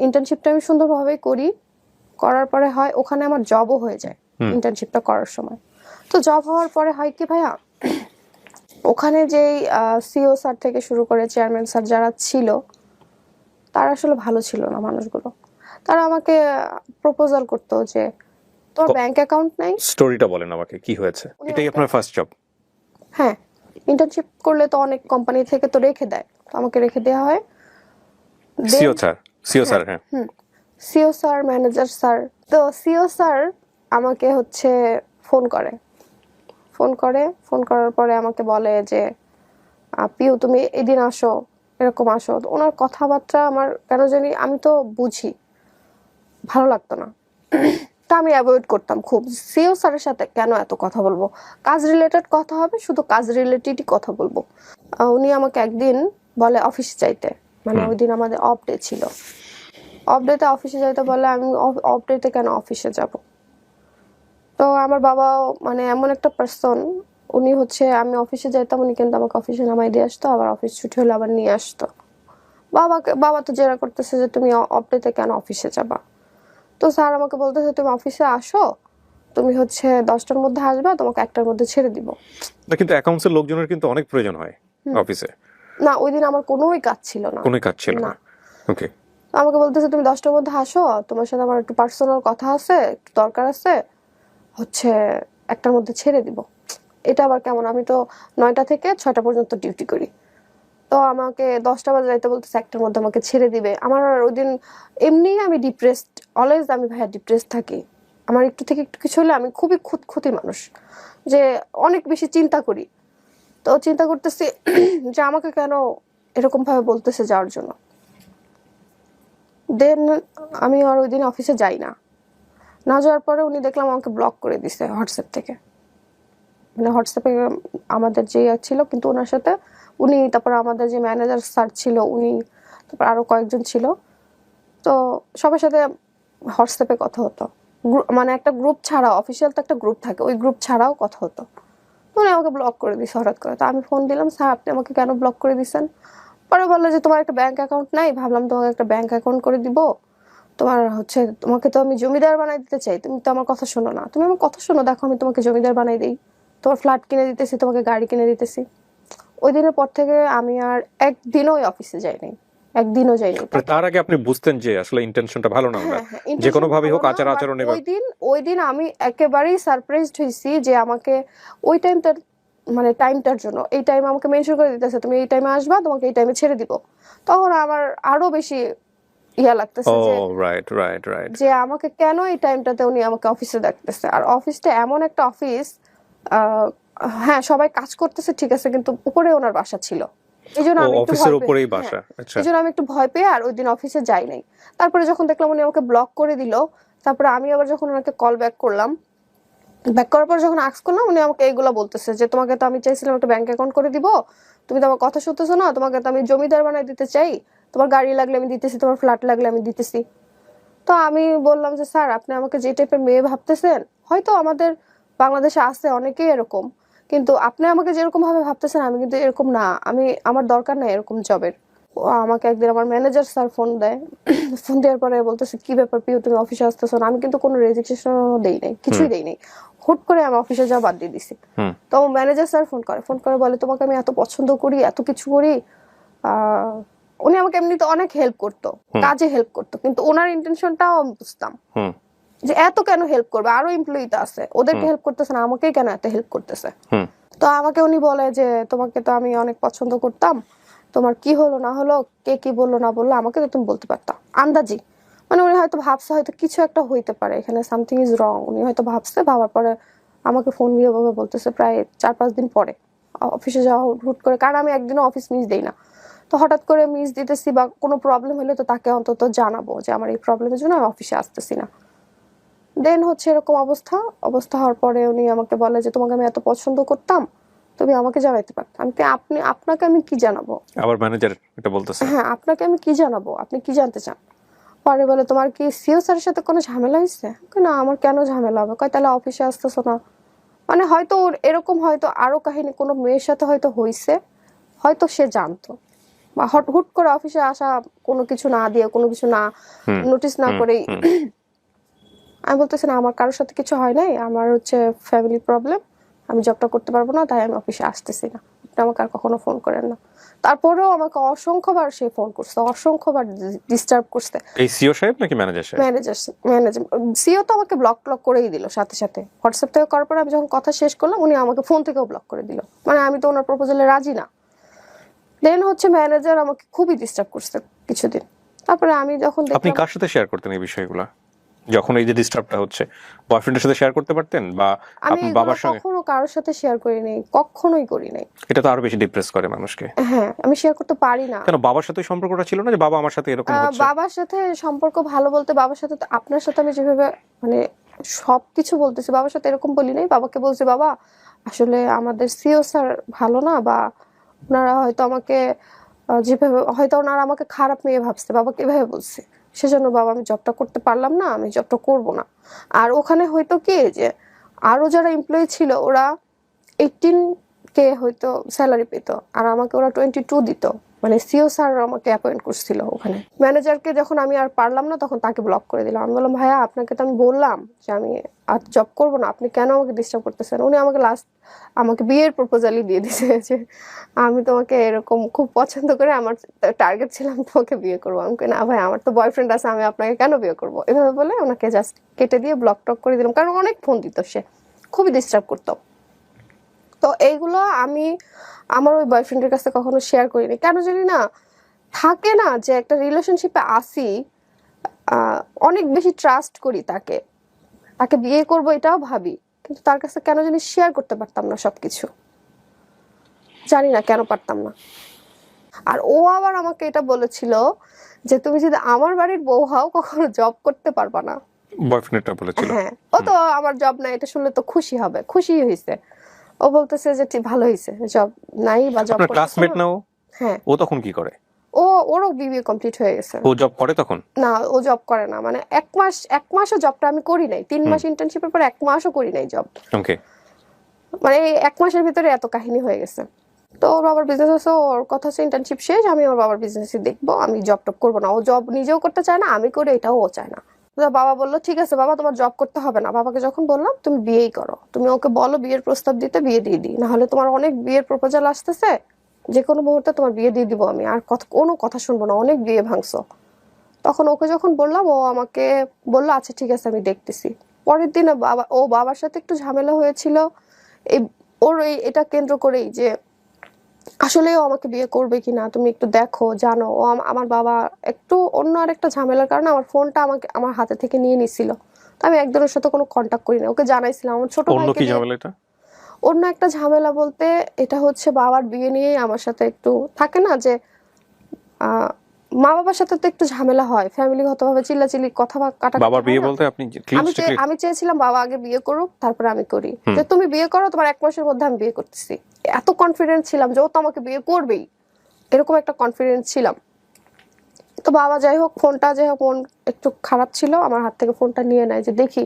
ইন্টার্নশিপটা আমি সুন্দরভাবে করি, করার পরে হয় ওখানে আমার জবও হয়ে যায় ইন্টার্নশিপটা করার সময়। তো জব হওয়ার পরে হয় কি ভাইয়া, ওখানে যেই সিও স্যার থেকে শুরু করে চেয়ারম্যান স্যার যারা ছিল, তারা আসলে ভালো ছিল না মানুষগুলো। তারা আমাকে প্রপোজাল করতো যে তোর ব্যাংক অ্যাকাউন্ট নাই। স্টোরিটা বলেন আমাকে, কি হয়েছে? এটাই আপনার ফার্স্ট জব? হ্যাঁ, ইন্টার্নশিপ করলে তো অনেক কোম্পানি থেকে তো রেখে দেয়, তো আমাকে রেখে দেওয়া হয়। সিও স্যার, সিও স্যার, হ্যাঁ। CO sir, manager sir. তো সিও স্যার আমাকে হচ্ছে ফোন করার পরে আমাকে বলে যে পিউ তুমি এদিন আসো, এরকম আসো। তো ওনার কথাবার্তা আমার কেন জানি, আমি তো বুঝি, ভালো লাগতো না। তা আমি অ্যাভয়েড করতাম খুব। সিও স্যারের সাথে কেন এত কথা বলবো, কাজ রিলেটেড কথা হবে, শুধু কাজ রিলেটেডই কথা বলবো। উনি আমাকে একদিন বলে অফিসে যাইতে, মানে ওই দিন আমাদের অফ ডে ছিল, অফ ডেতে অফিসে যাইতে বলে। আমি অফ ডেতে কেন অফিসে যাব? তো আমার বাবা মানে এমন একটা পার্সন, উনি হচ্ছে আমি অফিসে যাইতাম, উনি কিন্তু আমাকে অফিসে নামাই দিয়ে আসতো, আবার অফিস ছুটি হলে আবার নিয়ে আসতো। বাবা তো জেরা করতেছে যে তুমি অফ ডেতে কেন অফিসে যাবা। তো স্যার আমাকে বলতেছে তুমি অফিসে আসো, তুমি হচ্ছে 10টার মধ্যে আসবা, তোমাকে 1টার মধ্যে ছেড়ে দিব। না, কিন্তু অ্যাকাউন্টসের লোকজনের কিন্তু অনেক প্রয়োজন হয় অফিসে। না, ওই দিন আমার কোনোই কাজ ছিল না, কোনো কাজ ছিল না। ওকে। আমাকে বলতেছে তুমি 10টার মধ্যে আসো, তোমার সাথে আমার একটু পার্সোনাল কথা আছে, একটু দরকার আছে, হচ্ছে 1টার মধ্যে ছেড়ে দিব। এটা আবার কেমন? আমি তো 9টা থেকে 6টা পর্যন্ত ডিউটি করি, তো আমাকে 10টা বাজে যাইতে বলতেছে, 1টার মধ্যে আমাকে ছেড়ে দিবে। আমার ওই দিন এমনি আমি ডিপ্রেসড, অলওয়েজ আমি ভাইয়া ডিপ্রেসড থাকি। আমার একটু থেকে একটু কিছু হলে আমি খুবই খুঁতখুঁতি মানুষ, যে অনেক বেশি চিন্তা করি। তো চিন্তা করতেছি যে আমাকে কেন এরকম ভাবে বলতেছে যাওয়ার জন্য। দেন আমি আর ওই দিন অফিসে যাই না। না যাওয়ার পরে উনি দেখলাম আমাকে ব্লক করে দিছে হোয়াটসঅ্যাপ থেকে, মানে হোয়াটসঅ্যাপে আমাদের যে ছিল, কিন্তু ওনার সাথে উনি, তারপর আমাদের যে ম্যানেজার স্যার ছিল উনি, তারপর আরো কয়েকজন ছিল, তো সবার সাথে হোয়াটসঅ্যাপে কথা হতো। মানে একটা গ্রুপ ছাড়াও, অফিসিয়াল তো একটা গ্রুপ থাকে, ওই গ্রুপ ছাড়াও কথা হতো। উনি আমাকে ব্লক করে দিছে হঠাৎ করে। তো আমি ফোন দিলাম, স্যার আপনি আমাকে কেন ব্লক করে দিচ্ছেন? পরে বললো যে তোমার একটা ব্যাংক অ্যাকাউন্ট নাই, ভাবলাম তোমাকে একটা ব্যাংক অ্যাকাউন্ট করে দিব। তোমার হচ্ছে, তোমাকে তো আমি জমিদার বানাই দিতে চাই, তুমি তো আমার কথা শোনো না। তুমি আমার কথা শোনো, দেখো আমি তোমাকে জমিদার বানাই দিই, তোমার ফ্ল্যাট কিনে দিতেছি, তোমাকে গাড়ি কিনে দিতেছি। ওই দিনের পর থেকে আমি আর একদিনও ওই অফিসে যাইনি, একদিনও যাইনি। তার আগে আপনি বুঝতেন যে আসলে ইন্টেনশনটা ভালো না, যে কোনো ভাবে হোক আচার আচরণে। ওই দিন আমি একেবারেই সারপ্রাইজড হয়েছি যে আমাকে ওই টাইমটা, মানে টাইমটার জন্য, এই টাইম আমাকে মেনশন করে দিতেছে, তুমি এই টাইমে আসবা, তোমাকে এই টাইমে ছেড়ে দিব। তখন আমার আরো বেশি ইয়া লাগতেছে যে যে আমাকে কেন এই টাইমটাতে উনি আমাকে অফিসে ডাকতেছে। আর অফিসটা এমন একটা অফিস, হ্যাঁ সবাই কাজ করতেছে ঠিক আছে, কিন্তু উপরে ওনার বাসা ছিল, এই জন্য আমি একটু ভয় পেয়ে আর ওই দিন অফিসে যাই নাই। তারপরে যখন দেখলাম উনি আমাকে ব্লক করে দিল, তারপরে আমি আবার যখন ওনাকে কল ব্যাক করলাম, ব্যাক করার পর যখন আস্ক করলাম, উনি আমাকে এইগুলো বলতেছে যে তোমাকে তো আমি চাইছিলাম একটা ব্যাংক অ্যাকাউন্ট করে দিব, তুমি তো আমার কথা শুনতেছো না, তোমাকে তো আমি জমিদার বানাই দিতে চাই, তোমার গাড়ি লাগলে আমি দিতেছি, তোমার ফ্ল্যাট লাগলে আমি দিতেছি। তো আমি বললাম যে স্যার আপনি আমাকে যে টাইপের মেয়ে ভাবতেছেন, হয়তো আমাদের বাংলাদেশে আছে অনেকেই এরকম, কিন্তু আপনি আমাকে যেরকম ভাবে ভাবতেছেন আমি কিন্তু এরকম না, আমার দরকার নাই এরকম জবের। আমাকে একদিন আমার ম্যানেজার স্যার ফোন দেয়, ফোন দেওয়ার পরে বলতেছে কি ব্যাপার পিউ তুমি অফিসে আসতেছো না? আমি কিন্তু কোনো রেজিস্ট্রেশনও দেই নাই, কিছুই দেই নাই, হুট করে আমি অফিসে যাওয়া বাদ দিয়ে দিছি। তো ম্যানেজার স্যার ফোন করে বলে তোমাকে আমি এত পছন্দ করি, এত কিছু করি। উনি আমাকে এমনিতে অনেক হেল্প করতো, কাজে হেল্প করতো, কিন্তু ওনার ইন্টেনশনটাও আমি বুঝতাম যে এত কেন হেল্প করবে, আরো এমপ্লয়ি তো আছে, ওদেরকে হেল্প করতেছে না, আমাকেই কেন এত হেল্প করতেছে। তো আমাকে উনি বলে যে তোমাকে তো আমি অনেক পছন্দ করতাম, তোমার কি হলো না হলো, কে কি বললো না বললো, আমাকে তো তুমি বলতে পারতা আন্দাজি। মানে উনি হয়তো ভাবছে হয়তো কিছু একটা হইতে পারে এখানে, সামথিং ইজ রং, উনি হয়তো ভাবছে। ভাবার পরে আমাকে ফোন দিয়ে বলতেছে প্রায় 4-5 দিন পরে অফিসে যাওয়া হুট করে, কারণ আমি একদিনও অফিস মিস দেই না। তো হঠাৎ করে মিস দিতেছি বা কোনো প্রবলেম হলে তো তাকে অন্তত জানাবো যে আমার এই প্রবলেমের জন্য আমি অফিসে আসতেছি না। দেন হচ্ছে এরকম অবস্থা হওয়ার পরে উনি আমাকে বলে যে তোমাকে আমি এত পছন্দ করতাম, তুমি আমাকে জানাইতে পারতো। আপনাকে আমি কি জানাবো? আবার ম্যানেজার এটা বলতেছে। হ্যাঁ, আপনাকে আমি কি জানাবো? আপনি কি জানতে চান? পরে বলে তোমার কি সিও স্যারের সাথে কোনো ঝামেলা হয়েছে? না, আমার কেন ঝামেলা হবে? কয় তাহলে অফিসে আসতেছো না? মানে হয়তো ওর এরকম হয়তো আরো কাহিনী কোনো মেয়ের সাথে হয়তো হয়েছে, হয়তো সে জানতো, বা হুট করে অফিসে আসা কোনো কিছু না দিয়ে, কোনো কিছু না নোটিস না করেই। আমি বলতেছি না, আমার কারোর সাথে কিছু হয় নাই, আমার হচ্ছে ফ্যামিলি প্রবলেম, আমি জবটা করতে পারবো না, তাই আমি অফিসে আসতেছি না, আপনি আমাকে আর কখনো ফোন করেন না। তারপরেও আমাকে অসংখ্যবার সে ফোন করছে, অসংখ্যবার ডিস্টার্ব করছে। এই সিও সাহেব নাকি ম্যানেজার সাহেব? ম্যানেজার সিও তো আমাকে ব্লক করেই দিল সাথে সাথে। হোয়াটসঅ্যাপ থেকে করার পরে আমি যখন কথা শেষ করলাম, উনি আমাকে ফোন থেকেও ব্লক করে দিল। মানে আমি তো ওনার প্রপোজালে রাজি না। দেন হচ্ছে ম্যানেজার আমাকে খুবই ডিস্টার্ব করছে কিছুদিন। তারপরে আমি যখন আপনি দেখলাম, কার সাথে শেয়ার করতেন এই বিষয়গুলো যখন এই যে ডিস্টার্বটা হচ্ছে? বয়ফ্রেন্ডের সাথে শেয়ার করতে পারতেন, বা আমি আপনার এগুলো বাবার সঙ্গে? কখনো কারোর সাথে শেয়ার করি নাই, কখনোই করি নাই। এটা তো আরো বেশি ডিপ্রেস করে মানুষকে। হ্যাঁ, আমি শেয়ার করতে পারি না। কেন, বাবার সাথে সম্পর্কটা ছিল না যে বাবা আমার সাথে এরকম হচ্ছে? বাবার সাথে সম্পর্ক ভালো বলতে, বাবার সাথে তো আপনার সাথে আমি যেভাবে মানে সবকিছু বলতেছি, বাবার সাথে এরকম বলি নাই। বাবাকে বলছি, বাবা আসলে আমাদের সিও স্যার ভালো না, বা ওনারা হয়তো আমাকে যেভাবে, হয়তো ওনারা আমাকে খারাপ মেয়ে ভাবছে, বাবাকে এভাবে বলছে, সেজন্য বাবা আমি জবটা করতে পারলাম না, আমি জবটা করব না। আর ওখানে হয়তো কি যে আরো যারা এমপ্লয়ি ছিল ওরা 18K হয়তো স্যালারি পেত, আর আমাকে ওরা 22 দিত। মানে সিও স্যার আমাকে অ্যাপয়েন্ট করছিল ওখানে। ম্যানেজারকে যখন আমি আর পারলাম না, তখন তাকে ব্লক করে দিলাম। আমি বললাম, ভাইয়া আপনাকে তো আমি বললাম যে আমি আর জব করবো না, আপনি কেন আমাকে ডিস্টার্ব করতেছেন? উনি আমাকে বিয়ের প্রপোজালই দিয়ে দিয়েছে যে আমি তোমাকে এরকম খুব পছন্দ করে, আমার টার্গেট ছিল আমি তোমাকে বিয়ে করবো। আমি না ভাই, আমার তো বয়ফ্রেন্ড আছে, আমি আপনাকে কেন বিয়ে করবো? এভাবে বলে ওনাকে জাস্ট কেটে দিয়ে ব্লক টক করে দিলাম, কারণ অনেক ফোন দিত, সে খুবই ডিস্টার্ব করতো। তো এইগুলো আমি আমার ওই বয়ফ্রেন্ডের কাছে কখনো শেয়ার করিনি, কেন জানি না। থাকে না যে একটা রিলেশনশিপে আসি, অনেক বেশি ট্রাস্ট করি তাকে, তাকে বিয়ে করব এটাও ভাবি, কিন্তু তার কাছে কেন জানি শেয়ার করতে পারতাম না সবকিছু, জানি না কেন পারতাম না। আর ও আবার আমাকে এটা বলেছিল যে তুমি যদি আমার বাড়ির বউ হও, কখনো জব করতে পারবা না। বয়ফ্রেন্ডটা বলেছিল? হ্যাঁ, ও তো আমার জব নাই এটা শুনলে তো খুশি হবে, খুশি হয়েছে। ও বলতেছে যে ঠিক ভালো হয়েছে, জব নাই বা জব আপনার ক্লাসমেট না ও? হ্যাঁ। ও তখন কি করে? ওরও বিবিএ কমপ্লিট হয়ে গেছে। ও জব করে তখন? না, ও জব করে না, মানে এক মাসও জবটা আমি করি নাই, 3 মাস ইন্টার্নশিপের পর 1 মাসও করি নাই জব। ওকে। মানে এই 1 মাসের ভিতরে এত কাহিনী হয়ে গেছে। তো ওর বাবার বিজনেস আছে, ওর কথা হচ্ছে ইন্টার্নশিপ শেষ, আমি ওর বাবার বিজনেসই দেখবো, আমি জব টপ করবো না। ও জব নিজেও করতে চায় না, আমি করি এটাও ও চায় না। তো বাবা বললো ঠিক আছে বাবা, তোমার জব করতে হবে না। বাবাকে যখন বললাম তুমি বিয়েই করো, তুমি ওকে বলো বিয়ের প্রস্তাব দিতে, বিয়ে দিয়ে দিই, না হলে তোমার অনেক বিয়ের প্রপোজাল আসতেছে, যে কোনো মুহূর্তে তোমার বিয়ে দিয়ে দিব, আমি আর কোনো কথা শুনবো না, অনেক বিয়ে ভাঙছো। তখন ওকে যখন বললাম, ও আমাকে বললো আচ্ছা ঠিক আছে আমি দেখতেছি। পরের দিনে বাবার সাথে একটু ঝামেলা হয়েছিল এই এটা কেন্দ্র করেই, যে আসলে ও আমাকে বিয়ে করবে কিনা, তুমি একটু দেখো জানো। ও আমার বাবা একটু অন্য আরেকটা ঝামেলার কারণে আমার ফোনটা আমার হাতে থেকে নিয়ে নিছিল। তো আমি একজনের সাথে কোনো কন্টাক্ট করি না, ওকে জানাইছিলাম আমার ছোট অন্য কি ভাইকে। ঝামেলা এটা? অন্য একটা ঝামেলা বলতে এটা হচ্ছে বাবার বিয়ে নিয়ে আমার সাথে একটু থাকে না যে মা বাবার সাথে তো একটু ঝামেলা হয়, ফ্যামিলিগতভাবে চিল্লাচিল্লি কথা কাটাকাটি। বাবার বিয়ে বলতে আপনি আমি চেয়েছিলাম বাবা আগে বিয়ে করুক, তারপরে আমি করি, যে তুমি বিয়ে করো, তোমার 1 মাসের মধ্যে আমি বিয়ে করতেছি। এত কনফিডেন্ট ছিলাম যে ও তো আমাকে বিয়ে করবেই, এরকম একটা কনফিডেন্স ছিলাম। তো বাবা যাই হোক, ফোনটা যাই হোক মন একটু খারাপ ছিল, আমার হাত থেকে ফোনটা নিয়ে নেয় যে দেখি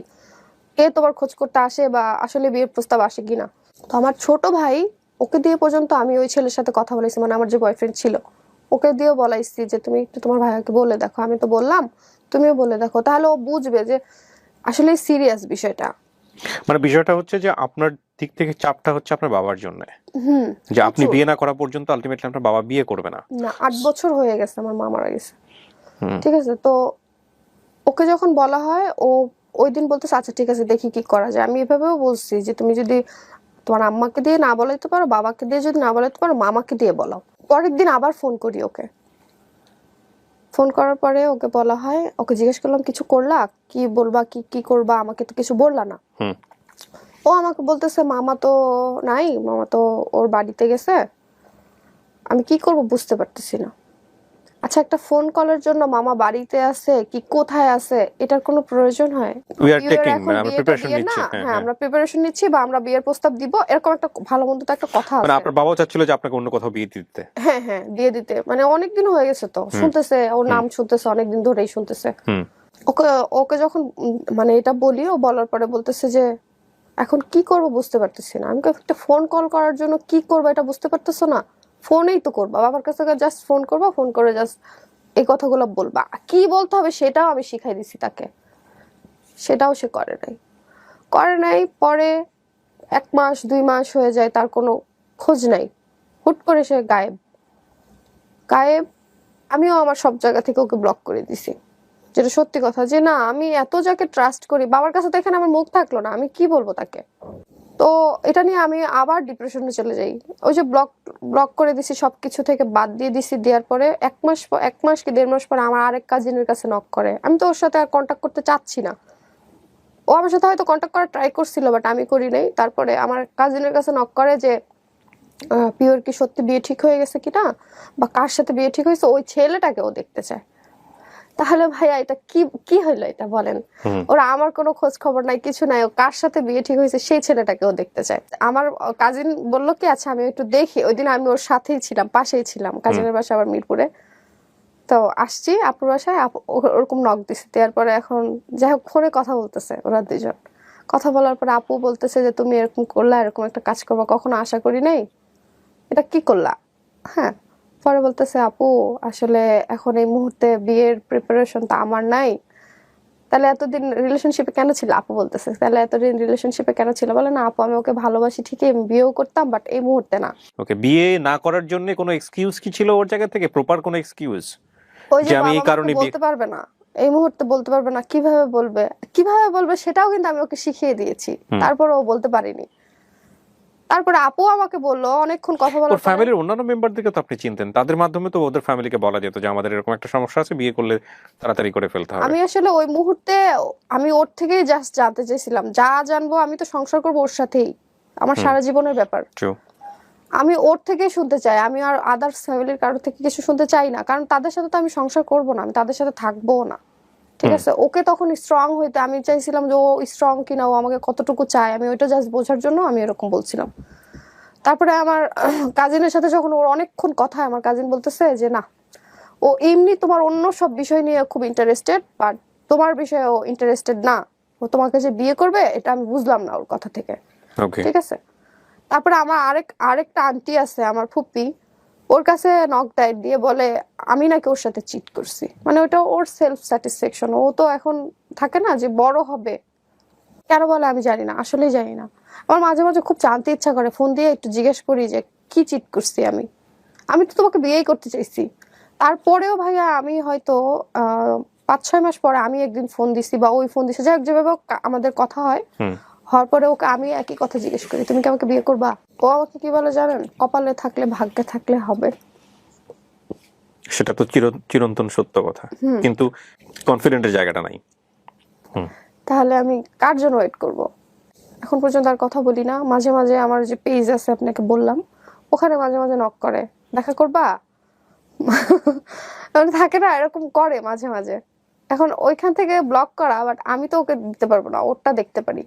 কে তোমার খোঁজ করতে আসে, বা আসলে বিয়ের প্রস্তাব আসে কিনা। তো আমার ছোট ভাই, ওকে দিয়ে পর্যন্ত আমি ওই ছেলের সাথে কথা বলেছি, মানে আমার যে বয়ফ্রেন্ড ছিল, ওকে দিয়েও বলাইছি যে তুমি একটু তোমার ভাইয়াকে বলে দেখো, আমি তো বললাম তুমিও বলে দেখো, তাহলে ও বুঝবে যে আসলে সিরিয়াস বিষয়টা। মানে বিষয়টা হচ্ছে যে আপনার দিক থেকে চাপটা হচ্ছে আপনার বাবার জন্য, যে আপনি বিয়ে না করা পর্যন্ত আলটিমেটলি আপনার বাবা বিয়ে করবে না। 8 বছর হয়ে গেছে, আমার মা মারা গেছে, ঠিক আছে। তো ওকে যখন বলা হয়, ও ওই দিন বলতেছে আচ্ছা ঠিক আছে দেখি কি করা যায়। আমি এভাবেও বলছি যে তুমি যদি তোমার আম্মাকে দিয়ে না বলাইতে পারো, বাবাকে দিয়ে যদি না বলাইতে পারো, মামাকে দিয়ে বলাও। পরের দিন আবার ফোন করি ওকে, ফোন করার পরে ওকে বলা হয়, ওকে জিজ্ঞেস করলাম কিছু করলা, কি বলবা, কি করবা, আমাকে তো কিছু বললা না। ও আমাকে বলতেছে মামা তো নাই, মামা তো ওর বাড়িতে গেছে, আমি কি করব বুঝতে পারতেছি না। আচ্ছা, একটা ফোন কলের জন্য মামা বাড়িতে আছে কি কোথায় আছে এটার কোনো প্রয়োজন হয়? উই আর বিয়ের টেকিং, এখন মানে আমরা বিয়েটা প্রিপারেশন দিয়ে নিচ্ছি। না, হ্যাঁ, হ্যাঁ হ্যাঁ। আমরা প্রিপারেশন নিচ্ছি বা আমরা বিয়ের প্রস্তাব দিব, এরকম একটা ভালো মন্দ তো একটা কথা মানে আছে। আপনার বাবাও চাচ্ছিল যে আপনাকে অন্য কোথাও বিয়ে দিতে। হ্যাঁ হ্যাঁ, বিয়ে দিতে, মানে অনেকদিন হয়ে গেছে তো, শুনতেছে ওর নাম শুনতেছে অনেকদিন ধরেই শুনতেছে। হুম। ওকে ওকে যখন মানে এটা বলি, ও বলার পরে বলতেছে যে এখন কি করব বুঝতে পারতেছি না। আমি একটা ফোন কল করার জন্য কি করবো এটা বুঝতে পারতেছো না? ফোনেই তো করবা, বাবার কাছে জাস্ট ফোন করবা, ফোন করে জাস্ট এই কথাগুলো বলবা, কি বলতে হবে সেটাও আমি শিখাই দিছি তাকে, সেটাও সে করে নাই। পরে 1 মাস 2 মাস হয়ে যায়, তার কোনো খোঁজ নাই, হুট করে সে গায়েব। আমিও আমার সব জায়গা থেকে ওকে ব্লক করে দিছি, যেটা সত্যি কথা, যে না আমি এত যাকে ট্রাস্ট করি, বাবার কাছে তো এখানে আমার মুখ থাকলো না, আমি কি বলবো তাকে। তো এটা নিয়ে আমি আবার ডিপ্রেশনে চলে যাই। ওই যে ব্লক ব্লক করে দিছি, সবকিছু থেকে বাদ দিয়ে দিছি, দেওয়ার পরে 1 মাস কি 1.5 মাস পরে আমার আরেক কাজিনের কাছে নক করে। আমি তো ওর সাথে আর কন্ট্যাক্ট করতে চাচ্ছি না, ও আমার সাথে হয়তো কন্ট্যাক্ট করার ট্রাই করছিল, বাট আমি করি নাই। তারপরে আমার কাজিনের কাছে নক করে যে পিওর কি সত্যি বিয়ে ঠিক হয়ে গেছে কিনা, বা কার সাথে বিয়ে ঠিক হয়েছে, ওই ছেলেটাকে ও দেখতে চায়। তাহলে ভাইয়া এটা কি কি হইলো এটা বলেন? ওরা আমার কোনো খোঁজ খবর নাই, কিছু নাই, ও কার সাথে বিয়ে ঠিক হয়েছে সেই ছেলেটাকেও দেখতে চায়। আমার কাজিন বললো কি আচ্ছা আমি একটু দেখি, ওই দিন আমি ওর সাথেই ছিলাম, পাশেই ছিলাম, কাজিনের বাসা আবার মিরপুরে। তো আসছি আপুর বাসায়, ওরকম নক দিছি, দেওয়ার পরে এখন যাই হোক ফোনে কথা বলতেছে ওরা দুজন। কথা বলার পরে আপু বলতেছে যে তুমি এরকম করলা, এরকম একটা কাজ করবা কখনো আশা করি নাই, এটা কি করলা? হ্যাঁ। পরে বলতেছে আপু আসলে এখন এই মুহূর্তে বিয়ের প্রিপারেশন তো আমার নাই। তাহলে এতদিন রিলেশনশিপে কেন ছিল? আপু বলতেছে তাহলে এতদিন রিলেশনশিপে কেন ছিল? বলে না আপু আমি ওকে ভালোবাসি ঠিকই, আমি বিয়েও করতাম, বাট এই মুহূর্তে না। ওকে, বিয়ে না করার জন্য কোনো এক্সকিউজ কি ছিল ওর জায়গা থেকে, প্রপার কোনো এক্সকিউজ ওই যে যে আমি বাবা এই মাকে কারণে বিয়ে? বলতে পারবে না, এই মুহূর্তে বলতে পারবে না, কিভাবে বলবে সেটাও কিন্তু আমি ওকে শিখিয়ে দিয়েছি, তারপরে ও বলতে পারিনি। তারপরে আপু আমাকে বললো অনেকক্ষণ কথা ওর বলার পরে, ফ্যামিলির অন্যান্য মেম্বারদেরকে তো আপনি চিনতেন, তাদের মাধ্যমে তো ওদের ফ্যামিলিকে বলা যেত যে আমাদের এরকম একটা সমস্যা আছে, বিয়ে করলে তাড়াতাড়ি করে ফেলতে হবে। আমি আসলে ওই মুহূর্তে আমি ওর থেকেই জাস্ট জানতে চাইছিলাম, যা জানবো আমি তো সংসার করবো ওর সাথেই, আমার সারা জীবনের ব্যাপার, ট্রু। আমি ওর থেকেই শুনতে চাই, আমি আর আদার্স ফ্যামিলির কারোর থেকে কিছু শুনতে চাই না, কারণ তাদের সাথে তো আমি সংসার করবো না, আমি তাদের সাথে থাকবো না। ঠিক আছে, ওকে তখন স্ট্রং হইতে আমি চাইছিলাম যে ও স্ট্রং কিনা, ও আমাকে কতটুকু চায়, আমি ওইটা জাস্ট বোঝার জন্য আমি এরকম বলছিলাম। তারপরে আমার কাজিনের সাথে যখন ওর অনেকক্ষণ কথা হয়, আমার কাজিন বলতেছে যে না ও এমনি তোমার অন্য সব বিষয় নিয়ে খুব ইন্টারেস্টেড, বাট তোমার বিষয়ে ও ইন্টারেস্টেড না, ও তোমাকে যে বিয়ে করবে এটা আমি বুঝলাম না ওর কথা থেকে। ওকে। ঠিক আছে। তারপরে আমার আরেকটা আন্টি আছে আমার ফুপি, ওর কাছে নক দেয়, দিয়ে বলে আমি নাকি ওর সাথে চিট করছি, মানে ওটা ওর সেলফ স্যাটিসফ্যাকশন, ও তো এখন থাকে না যে বড় হবে, কেন বলে আমি জানি না, আসলেই জানি না। আমার মাঝে মাঝে খুব জানতে ইচ্ছা করে, ফোন দিয়ে একটু জিজ্ঞেস করি যে কি চিট করছি আমি তো তোমাকে বিয়েই করতে চাইছি। তারপরেও ভাইয়া আমি হয়তো 5-6 মাস পরে আমি একদিন ফোন দিছি বা ওই ফোন দিছে, যাই হোক যেভাবে হোক আমাদের কথা হয়, হওয়ার পরে ওকে আমি একই কথা জিজ্ঞেস করি তুমি কি আমাকে বিয়ে করবা? ও আমাকে কি বলে জানেন? কপালে থাকলে ভাগ্যে থাকলে হবে। সেটা তো চিরন্তন সত্য কথা, কিন্তু কনফিডেন্টের জায়গাটা নাই। তাহলে আমি কার জন্য ওয়েট করব? এখন পর্যন্ত আর কথা বলি না। মাঝে মাঝে আমার যে পেজ আছে আপনাকে বললাম, ওখানে মাঝে মাঝে নক করে, দেখা করবা? মানে থাকে না এরকম করে মাঝে মাঝে। এখন ওইখান থেকে ব্লক করা, বাট আমি তো ওকে দিতে পারবো না, ওরটা দেখতে পারি।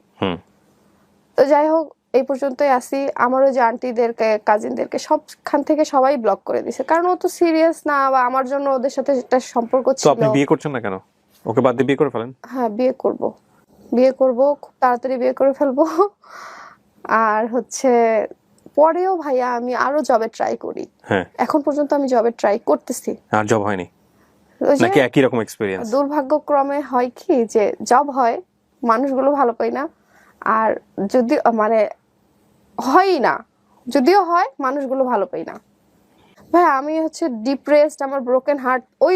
তো যাই হোক এই পর্যন্তই আসি। আমার ওই যে আন্টিদেরকে কাজিনদেরকে সবখান থেকে সবাই ব্লক করে দিছে, কারণ ও তো সিরিয়াস না, বা আমার জন্য ওদের সাথে একটা সম্পর্ক তো ছিল। আপনি বিয়ে করছেন না কেন? ওকে বাদ দিয়ে বিয়ে করে ফেলেন। হ্যাঁ বিয়ে করব খুব তাড়াতাড়ি বিয়ে করে ফেলবো। আর হচ্ছে পরেও ভাইয়া আমি আরো জবে ট্রাই করি। হ্যাঁ। এখন পর্যন্ত আমি জবে ট্রাই করতেছি। আর জব হয়নি ওই যে নাকি একই রকম এক্সপেরিয়েন্স? দুর্ভাগ্যক্রমে হয় কি যে জব হয়, মানুষগুলো ভালো পাই না, আর যদি মানে হয়ই না, যদিও হয় মানুষগুলো ভালো পাই না। ভাই আমি হচ্ছে ডিপ্রেসড, আমার ব্রোকেন হার্ট ওই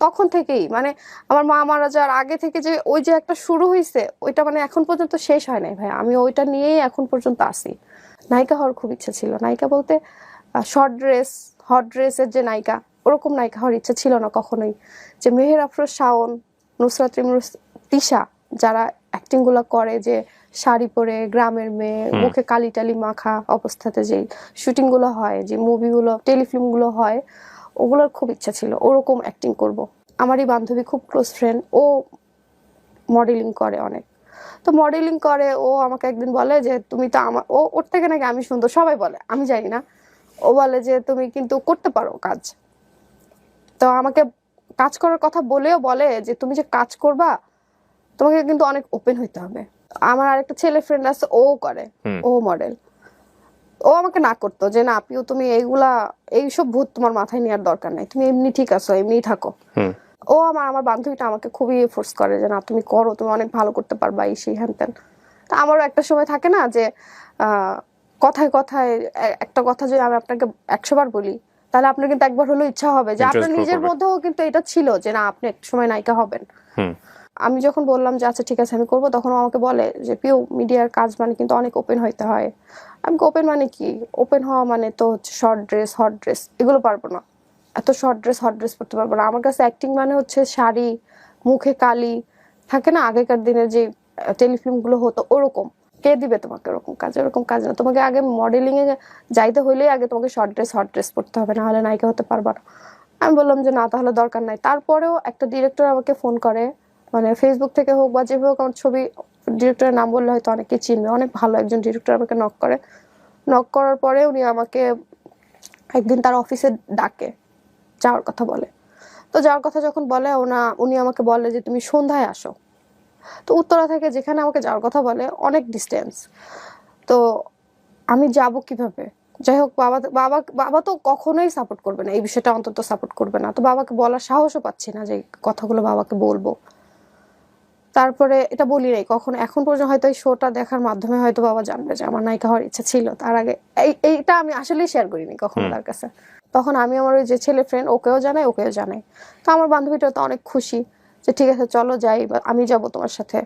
তখন থেকেই, মানে আমার মা মারা যাওয়ার আগে থেকে যে ওই যে একটা শুরু হয়েছে, ওইটা মানে এখন পর্যন্ত শেষ হয় নাই ভাই, আমি ওইটা নিয়েই এখন পর্যন্ত আসি। নায়িকা হওয়ার খুব ইচ্ছা ছিল, নায়িকা বলতে হট ড্রেসের যে নায়িকা, ওরকম নায়িকা হওয়ার ইচ্ছা ছিল না কখনোই। যে মেহের আফরোজ শাওন, নুসরাত ইমরোজ, তিশা, যারা অ্যাক্টিং গুলো করে, যে শাড়ি পরে গ্রামের মেয়ে, মুখে কালি টালি মাখা অবস্থাতে যে শুটিং গুলো হয়, যে মুভিগুলো টেলিফিল্ম গুলো হয়, ওগুলোর খুব ইচ্ছা ছিল ওরকম অ্যাক্টিং করব। আমারই বান্ধবী খুব ক্লোজ ফ্রেন্ড, ও মডেলিং করে অনেক। তো মডেলিং করে, ও আমাকে একদিন বলে যে তুমি তো আমার, ওর থেকে নাকি আমি সুন্দর সবাই বলে, আমি জানি না। ও বলে যে তুমি কিন্তু করতে পারো কাজ। তো আমাকে কাজ করার কথা বলেও বলে যে তুমি যে কাজ করবা তোমাকে কিন্তু অনেক ওপেন হইতে হবে। আমার আরেকটা ছেলে ফ্রেন্ড আছে, ও করে, ও মডেল। ও আমাকে না করতো যে না আপনিও তুমি এইসব ভূত তোমার মাথায় নেওয়ার দরকার নাই, তুমি এমনি ঠিক আছো, এমনিই থাকো। ও আমার বান্ধবীটা আমাকে খুবই ফোর্স করে যে না তুমি করো, তুমি অনেক ভালো করতে পারবা, এই সেই হ্যান ত্যান। তা আমারও একটা সময় থাকে না যে কথায় কথায় একটা কথা যদি আমি আপনাকে 100 বার বলি তাহলে আপনার কিন্তু একবার হলেও ইচ্ছা হবে যে আপনার নিজের মধ্যেও কিন্তু এটা ছিল যে না আপনি এক সময় নায়িকা হবেন। আমি যখন বললাম যে আচ্ছা ঠিক আছে আমি করবো, তখন আমাকে বলে যে পিউ মিডিয়ার কাজ মানে কিন্তু অনেক ওপেন হইতে হয়। আমি ওপেন মানে কি, ওপেন হওয়া মানে তো হচ্ছে শর্ট ড্রেস হট ড্রেস এগুলো পারবো না, এত শর্ট ড্রেস হট ড্রেস পরতে পারবো না। আমার কাছে অ্যাক্টিং মানে হচ্ছে শাড়ি, মুখে কালি থাকে না, আগেকার দিনের যে টেলিফিল্ম গুলো হতো ওরকম। কে দিবে তোমাকে ওরকম কাজ? ওরকম কাজ না, তোমাকে আগে মডেলিং এ যাইতে হইলেই আগে তোমাকে শর্ট ড্রেস হট ড্রেস পরতে হবে, না হলে নায়িকা হতে পারবা না। আমি বললাম যে না তাহলে দরকার নাই। তারপরেও একটা ডিরেক্টর আমাকে ফোন করে, মানে ফেসবুক থেকে হোক বা যেভাবে হোক, আমার ছবি, ডিরেক্টরের নাম বললে হয়তো অনেকে চিনবে, অনেক ভালো একজন ডিরেক্টর আমাকে নক করে। নক করার পরে উনি আমাকে একদিন তার অফিসে ডাকে, যাওয়ার কথা বলে। তো যাওয়ার কথা যখন বলে উনি আমাকে বলে যে তুমি সন্ধ্যায় আসো। তো উত্তরা থেকে যেখানে আমাকে যাওয়ার কথা বলে অনেক ডিস্টেন্স, তো আমি যাব কিভাবে? যাই হোক, বাবা তো কখনোই সাপোর্ট করবে না, এই বিষয়টা অন্তত সাপোর্ট করবে না। তো বাবাকে বলার সাহসও পাচ্ছি না যে কথাগুলো বাবাকে বলবো। তারপরে এটা বলি নাই কখনো, এখন পর্যন্ত হয়তো এই শোটা দেখার মাধ্যমে হয়তো বাবা জানবে যে আমার নায়িকা হওয়ার ইচ্ছা ছিল। তার আগে এইটা আমি আসলেই শেয়ার করিনি কখনো তার কাছে। তখন আমি আমার ওই যে ছেলে ফ্রেন্ড ওকেও জানাই। তো আমার বান্ধবীটা তো অনেক খুশি যে ঠিক আছে চলো যাই, বা আমি যাব তোমার সাথে।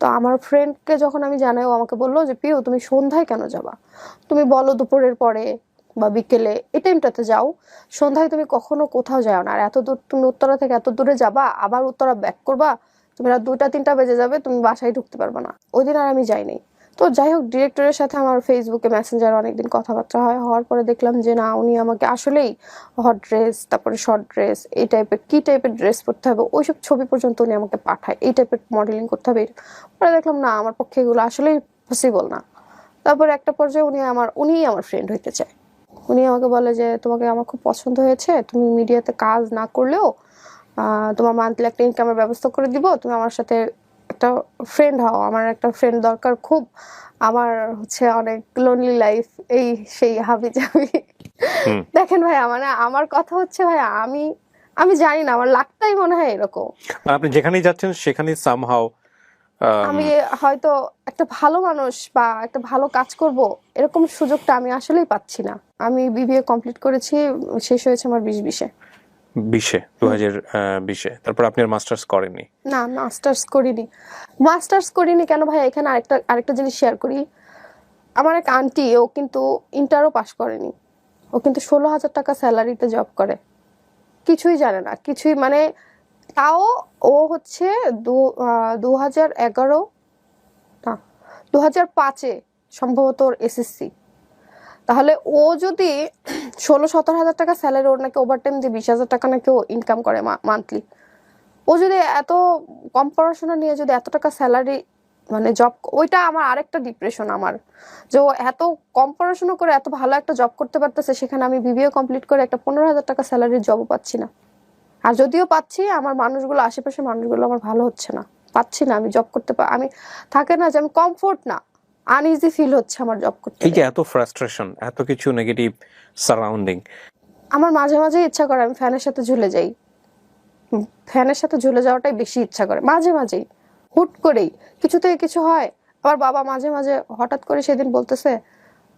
তো আমার ফ্রেন্ডকে যখন আমি জানাই, ও আমাকে বললো যে পিউ তুমি সন্ধ্যায় কেন যাবা? তুমি বলো দুপুরের পরে বা বিকেলে, এই টাইমটাতে যাও। সন্ধ্যায় তুমি কখনো কোথাও যাও না, আর এত দূর তুমি উত্তরা থেকে এত দূরে যাবা, আবার উত্তরা ব্যাক করবা, তুমি রাত 2টা 3টা বেজে যাবে, তুমি বাসায় ঢুকতে পারবে না। ওই দিন আর আমি যাইনি। তো যাই হোক, ডিরেক্টরের সাথে আমার ফেসবুকে মেসেঞ্জার অনেকদিন কথাবার্তা হওয়ার পরে দেখলাম যে না উনি আমাকে আসলেই হট ড্রেস, তারপরে শর্ট ড্রেস, এই টাইপের কি টাইপের ড্রেস পরতে হবে ওইসব ছবি পর্যন্ত উনি আমাকে পাঠায়, এই টাইপের মডেলিং করতে হবে। পরে দেখলাম না আমার পক্ষে এগুলো আসলেই পসিবল না। তারপরে একটা পর্যায়ে উনিই আমার ফ্রেন্ড হইতে চায়। উনি আমাকে বলে যে তোমাকে আমার খুব পছন্দ হয়েছে, তুমি মিডিয়াতে কাজ না করলেও তোমার মান্থলি একটা ইনকামের ব্যবস্থা করে দিব, তুমি আমার সাথে একটা ফ্রেন্ড হও, আমার একটা ফ্রেন্ড দরকার খুব, আমার হচ্ছে অনেক লোনলি লাইফ, এই সেই হাবি জাবি। দেখেন ভাইয়া, মানে আমার কথা হচ্ছে ভাইয়া, আমি জানি না, আমার লাগতাই মনে হয় এরকম। আপনি যেখানেই যাচ্ছেন সেখানেই সামহাও আমি হয়তো একটা ভালো মানুষ বা একটা ভালো কাজ করব এরকম সুযোগটা আমি আসলেই পাচ্ছি না। আমি বিবিএ কমপ্লিট করেছি, শেষ হয়েছে আমার 2020-এ। 2020-এ তারপর আপনি আর মাস্টার্স করেননি? না, মাস্টার্স করিনি কেন ভাইয়া, এখানে আরেকটা জিনিস শেয়ার করি। আমার এক আন্টি, ও কিন্তু ইন্টারও পাস করেনি, ও কিন্তু 16,000 টাকা স্যালারিতে জব করে, কিছুই জানে না, কিছুই, মানে তাও ও হচ্ছে 2011 না 2005-এ সম্ভবত ওর এসএসসি। তাহলে ও যদি 16-17 হাজার টাকা স্যালারি, ওর নাকি ওভারটাইম দিয়ে 20,000 টাকা নাকি ও ইনকাম করে মান্থলি। ও যদি এত কম পড়াশোনা নিয়ে যদি এত টাকা স্যালারি, মানে জব, ওইটা আমার আরেকটা ডিপ্রেশন আমার, যে ও এত কম পড়াশোনা করে এত ভালো একটা জব করতে পারতেছে, সেখানে আমি বিবিএ কমপ্লিট করে একটা 15,000 টাকা স্যালারির জবও পাচ্ছি না। আর যদিও পাচ্ছি, আমার মানুষগুলো, আশেপাশের মানুষগুলো আমার ভালো হচ্ছে না, পাচ্ছি না আমি জব করতে আমি থাকে না যে আমি কমফোর্ট না, আনইজি ফিল হচ্ছে আমার জব করতে। এই যে এত ফ্রাস্ট্রেশন, এত কিছু নেগেটিভ সারাউন্ডিং, আমার মাঝে মাঝে ইচ্ছা করে আমি ফ্যানের সাথে ঝুলে যাই, ফ্যানের সাথে ঝুলে যাওয়াটাই বেশি ইচ্ছা করে মাঝে মাঝেই, হুট করেই কিছু থেকে কিছু হয়। আবার বাবা মাঝে মাঝে হঠাৎ করে সেদিন বলতেছে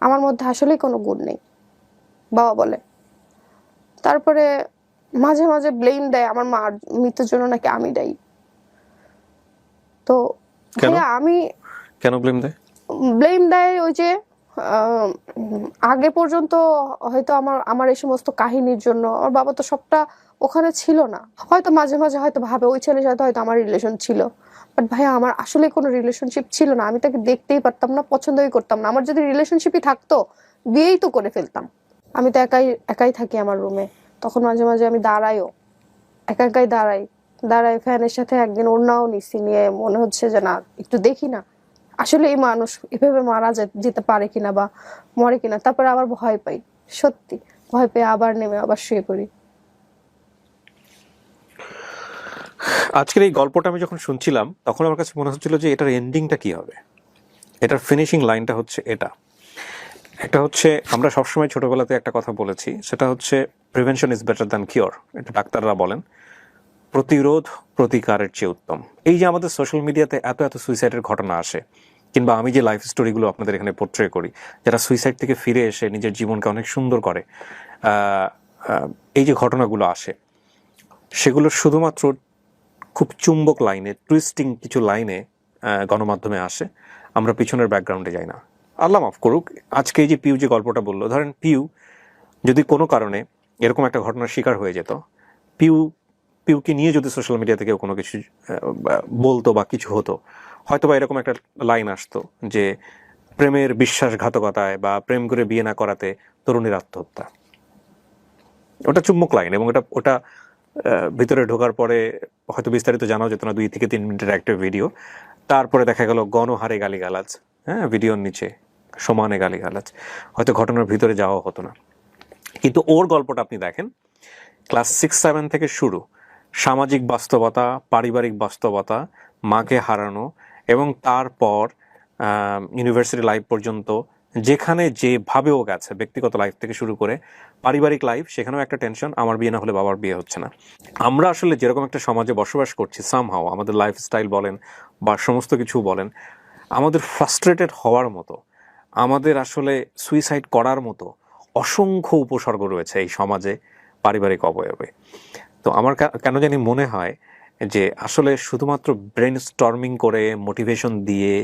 আমার মধ্যে আসলেই কোনো গুণ নেই, বাবা বলে। তারপরে মাঝে মাঝে ব্লেম দেয় আমার মার মৃত্যুর জন্য নাকি আমি দায়ী। তো আমি কেন ব্লেম দেয় ওই যে আগে পর্যন্ত হয়তো আমার এই সমস্ত কাহিনীর জন্য আমার বাবা তো সবটা ওখানে ছিল না, হয়তো মাঝে মাঝে হয়তো ভাবে ওই ছেলের সাথে হয়তো আমার রিলেশন ছিল, বাট ভাইয়া আমার আসলে কোনো রিলেশনশিপ ছিল না, আমি তাকে দেখতেই পারতাম না, পছন্দই করতাম না। আমার যদি রিলেশনশিপই থাকতো বিয়েই তো করে ফেলতাম। আমি তো একাই থাকি আমার রুমে, তখন মাঝে মাঝে আমি দাঁড়াইও, একা একাই দাঁড়াই ফ্যানের সাথে। একদিন ওড়নাও নিছি, নিয়ে মনে হচ্ছে যে না একটু দেখি না আসলে এই মানুষ এভাবে মারা যেতে পারে কিনা বা মরে কিনা। তারপরে আবার ভয় পাই, সত্যি ভয় পেয়ে আবার নেমে আবার শুয়ে পড়ি। আজকের এই গল্পটা আমি যখন শুনছিলাম তখন আমার কাছে মনে হচ্ছিল যে এটার এন্ডিংটা কি হবে, এটার ফিনিশিং লাইনটা হচ্ছে এটা। একটা হচ্ছে আমরা সবসময় ছোটবেলাতে একটা কথা বলেছি, সেটা হচ্ছে prevention is better than cure. এটা ডাক্তাররা বলেন, প্রতিরোধ প্রতিকারের চেয়ে উত্তম। এই যে আমাদের সোশ্যাল মিডিয়াতে এত এত সুইসাইডের ঘটনা আসে, কিংবা আমি যে লাইফ স্টোরিগুলো আপনাদের এখানে পোর্ট্রে করি, যারা সুইসাইড থেকে ফিরে এসে নিজের জীবনকে অনেক সুন্দর করে, এই যে ঘটনাগুলো আসে, সেগুলো শুধুমাত্র খুব চুম্বক লাইনে, টুইস্টিং কিছু লাইনে গণমাধ্যমে আসে। আমরা পিছনের ব্যাকগ্রাউন্ডে যাই না। আল্লাহ মাফ করুক, আজকে এই যে পিউ যে গল্পটা বললো, ধরেন পিউ যদি কোনো কারণে এরকম একটা ঘটনার শিকার হয়ে যেত, পিউকে নিয়ে যদি সোশ্যাল মিডিয়া থেকে কোনো কিছু বলতো বা কিছু হতো, হয়তো বা এরকম একটা লাইন আসতো যে প্রেমের বিশ্বাসঘাতকতায় বা প্রেম করে বিয়ে না করাতে তরুণীর আত্মহত্যা। ওটা চুম্বক লাইন, এবং ওটা ভিতরে ঢোকার পরে হয়তো বিস্তারিত জানাও যেত না, 2 থেকে 3 মিনিটের একটা ভিডিও। তারপরে দেখা গেল গণহারে গালিগালাজ, হ্যাঁ, ভিডিওর নিচে সমানে গালিগালাজ, হয়তো ঘটনার ভিতরে যাওয়া হতো না। কিন্তু ওর গল্পটা আপনি দেখেন, ক্লাস 6-7 থেকে শুরু, সামাজিক বাস্তবতা, পারিবারিক বাস্তবতা, মাকে হারানো, এবং তারপর ইউনিভার্সিটি লাইফ পর্যন্ত যেখানে যেভাবেও গেছে, ব্যক্তিগত লাইফ থেকে শুরু করে পারিবারিক লাইফ, সেখানেও একটা টেনশন, আমার বিয়ে না হলে বাবার বিয়ে হচ্ছে না। আমরা আসলে যেরকম একটা সমাজে বসবাস করছি, সামহাও আমাদের লাইফস্টাইল বলেন বা সমস্ত কিছু বলেন, আমাদের ফ্রাস্ট্রেটেড হওয়ার মতো, আমাদের আসলে সুইসাইড করার মতো অসংখ্য উপসর্গ রয়েছে এই সমাজে, পারিবারিক অবয়বে। তো আমার কেন জানি মনে হয় যে আসলে শুধুমাত্র ব্রেন স্টর্মিং করে, মোটিভেশন দিয়ে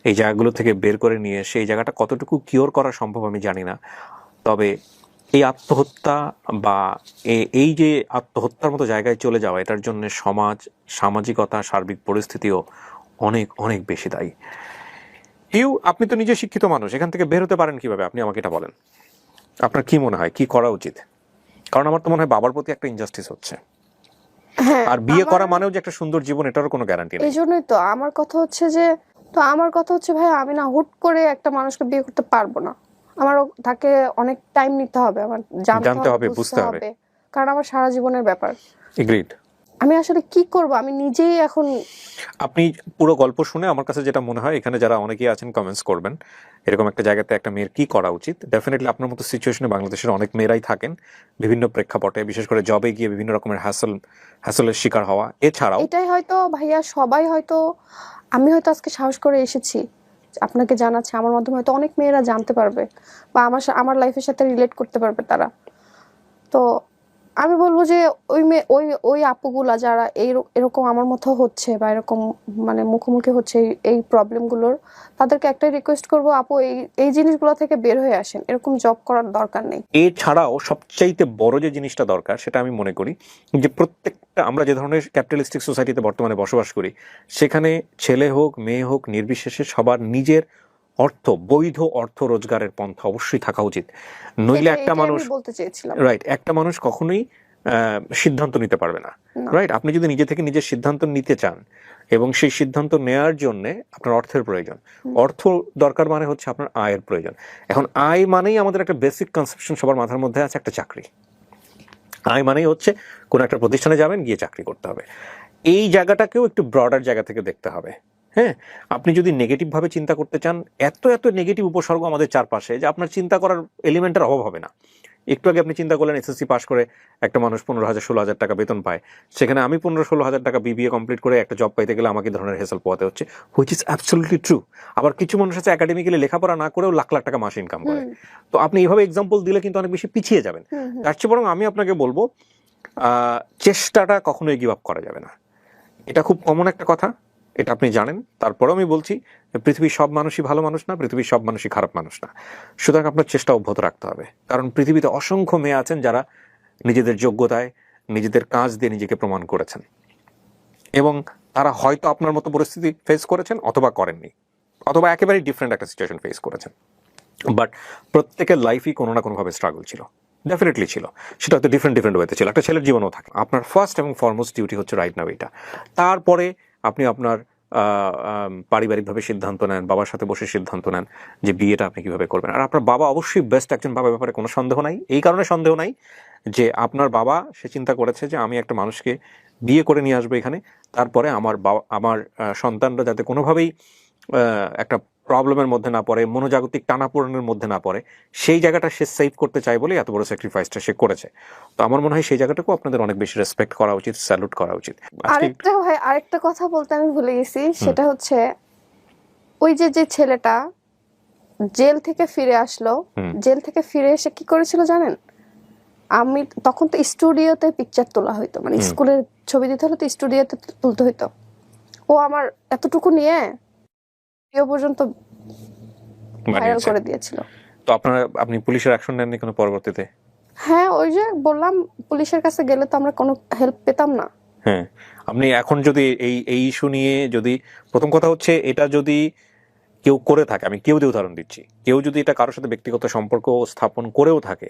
এই জায়গাগুলো থেকে বের করে নিয়ে সেই জায়গাটা কতটুকু কিওর করা সম্ভব আমি জানি না। তবে এই আত্মহত্যা বা এই যে আত্মহত্যার মতো জায়গায় চলে যাওয়া, এটার জন্য সমাজ, সামাজিকতা, সার্বিক পরিস্থিতিও অনেক অনেক বেশি দায়ী। আপনি তো নিজে শিক্ষিত মানুষ, এখান থেকে বের হতে পারেন কিভাবে? আপনি আমাকে এটা বলেন, আপনার কি মনে হয় কি করা উচিত? কারণ আমার তো মনে হয় বাবার প্রতি একটা ইনজাস্টিস হচ্ছে, হ্যাঁ, আর বিয়ে করা মানেও যে একটা সুন্দর জীবন, এটারও কোনো গ্যারান্টি নেই। এই জন্যই তো আমার কথা হচ্ছে যে, ভাই আমি না হুট করে একটা মানুষকে বিয়ে করতে পারবো না। আমারও তাকে অনেক টাইম নিতে হবে, আমার জানতে হবে, বুঝতে হবে, কারণ আমার সারা জীবনের ব্যাপার। এগ্রিড। আমি আসলে কি করব, আমি নিজেই এখন। আপনি পুরো গল্প শুনে আমার কাছে যেটা মনে হয়, এখানে যারা অনেকেই আছেন কমেন্টস করবেন, এরকম একটা জায়গাতে একটা মেয়ের কি করা উচিত। ডেফিনেটলি আপনার মতো সিচুয়েশনে বাংলাদেশের অনেক মেয়েরাই থাকেন, বিভিন্ন প্রেক্ষাপটে, বিশেষ করে জবে গিয়ে বিভিন্ন রকমের হ্যাসেলের শিকার হওয়া। এছাড়াও এটাই হয়তো ভাইয়া, সবাই হয়তো, আমি হয়তো আজকে সাহস করে এসেছি আপনাকে জানাচ্ছি, আমার মাধ্যমে হয়তো অনেক মেয়েরা জানতে পারবে বা আমার লাইফের সাথে রিলেট করতে পারবে তারা। তো আমি বলবো যে ওই আপুগুলা যারা এরকম আমার মতো হচ্ছে বা এরকম মানে মুখোমুখি হচ্ছে এই প্রবলেমগুলোর, তাদেরকে একটাই রিকোয়েস্ট করবো, আপু এই জিনিসগুলো থেকে বের হয়ে আসেন, এরকম জব করার দরকার নেই। এছাড়াও সবচাইতে বড় যে জিনিসটা দরকার, সেটা আমি মনে করি যে প্রত্যেকটা, আমরা যে ধরনের ক্যাপিটালিস্টিক সোসাইটিতে বর্তমানে বসবাস করি, সেখানে ছেলে হোক মেয়ে হোক নির্বিশেষে সবার নিজের বৈধ অর্থ রোজগারের পন্থা অবশ্যই থাকা উচিত। নইলে একটা মানুষ, বলতে চেয়েছিলাম, রাইট, একটা মানুষ কখনোই সিদ্ধান্ত নিতে পারবে না। রাইট, আপনি যদি নিজে থেকে নিজের সিদ্ধান্ত নিতে চান এবং সেই সিদ্ধান্ত নেওয়ার জন্য আপনার অর্থের প্রয়োজন, অর্থ দরকার মানে হচ্ছে আপনার আয়ের প্রয়োজন। এখন আয় মানেই আমাদের একটা বেসিক কনসেপশন সবার মাথার মধ্যে আছে, একটা চাকরি। আয় মানেই হচ্ছে কোনো একটা প্রতিষ্ঠানে যাবেন, গিয়ে চাকরি করতে হবে। এই জায়গাটাকেও একটু ব্রডার জায়গা থেকে দেখতে হবে। হ্যাঁ, আপনি যদি নেগেটিভভাবে চিন্তা করতে চান, এত এত নেগেটিভ উপসর্গ আমাদের চারপাশে যে আপনার চিন্তা করার এলিমেন্টের অভাব হবে না। একটু আগে আপনি চিন্তা করলেন এসএসসি পাস করে একটা মানুষ 15,000-16,000 টাকা বেতন পায়, সেখানে আমি 15-16,000 টাকা বিবিএ কমপ্লিট করে একটা জব পাইতে গেলে আমাকে ধরনের হেসেল পোয়াতে হচ্ছে, হুইচ ইজ অ্যাবসলিউটলি ট্রু। আবার কিছু মানুষ আছে একাডেমিক্যালি লেখাপড়া না করেও লাখ লাখ টাকা মাসে ইনকাম করে। তো আপনি এইভাবে এক্সাম্পল দিলে কিন্তু অনেক বেশি পিছিয়ে যাবেন। তার চেয়ে বরং আমি আপনাকে বলবো, চেষ্টাটা কখনোই গিভ আপ করা যাবে না। এটা খুব কমন একটা কথা, এটা আপনি জানেন। তারপরেও আমি বলছি, পৃথিবীর সব মানুষই ভালো মানুষ না, পৃথিবীর সব মানুষই খারাপ মানুষ না। সুতরাং আপনার চেষ্টা অব্যাহত রাখতে হবে, কারণ পৃথিবীতে অসংখ্য মেয়ে আছেন যারা নিজেদের যোগ্যতায়, নিজেদের কাজ দিয়ে নিজেকে প্রমাণ করেছেন, এবং তারা হয়তো আপনার মতো পরিস্থিতি ফেস করেছেন অথবা করেননি, অথবা একেবারেই ডিফারেন্ট একটা সিচুয়েশন ফেস করেছেন। বাট প্রত্যেকের লাইফই কোনো না কোনোভাবে স্ট্রাগল ছিল। ডেফিনেটলি ছিল, সেটা হয়তো ডিফারেন্ট ওয়েতে ছিল, একটা ছেলের জীবনও থাকে। আপনার ফার্স্ট এবং ফরমোস্ট ডিউটি হচ্ছে রাইট নাও এটা। তারপরে আপনি আপনার পারিবারিকভাবে সিদ্ধান্ত নেন, বাবার সাথে বসে সিদ্ধান্ত নেন যে বিয়েটা আপনি কিভাবে করবেন। আর আপনার বাবা অবশ্যই বেস্ট একজন বাবার ব্যাপারে কোনো সন্দেহ নাই। এই কারণে সন্দেহ নাই যে আপনার বাবা সে চিন্তা করেছে যে আমি একটা মানুষকে বিয়ে করে নিয়ে আসবো এখানে, তারপরে আমার সন্তানরা যাতে কোনোভাবেই একটা প্রবলেমের মধ্যে না পড়ে, মনোজাগতিক টানাপোড়েনের মধ্যে না পড়ে, সেই জায়গাটা সে সেভ করতে চায় বলে এত বড় স্যাক্রিফাইসটা সে করেছে। তো আমার মনে হয় সেই জায়গাটাকে আপনাদের অনেক বেশি রেসপেক্ট করা উচিত, স্যালুট করা উচিত। আরেকটা কথা বলতে আমি ভুলে গেছি, সেটা হচ্ছে ওই যে ছেলেটা জেল থেকে ফিরে আসলো, জেল থেকে ফিরে এসে কি করেছিল জানেন? আমি তখন তো স্টুডিওতে পিকচার তোলা হইতো, মানে স্কুলের ছবি দিতে হলে তো স্টুডিওতে তুলতে হইতো। ও আমার এতটুকু নিয়ে পর্যন্ত ভাইরাল করে দিয়েছিল। তো আপনি পুলিশের অ্যাকশন নেননি কোনো পরবর্তীতে? হ্যাঁ, ওই যে বললাম, পুলিশের কাছে গেলে তো আমরা কোনো হেল্প পেতাম না। হ্যাঁ, আপনি এখন যদি এই ইস্যু নিয়ে, যদি প্রথম কথা হচ্ছে এটা যদি কেউ করে থাকে, আমি কেউ দিয়ে উদাহরণ দিচ্ছি, কেউ যদি এটা কারোর সাথে ব্যক্তিগত সম্পর্ক স্থাপন করেও থাকে,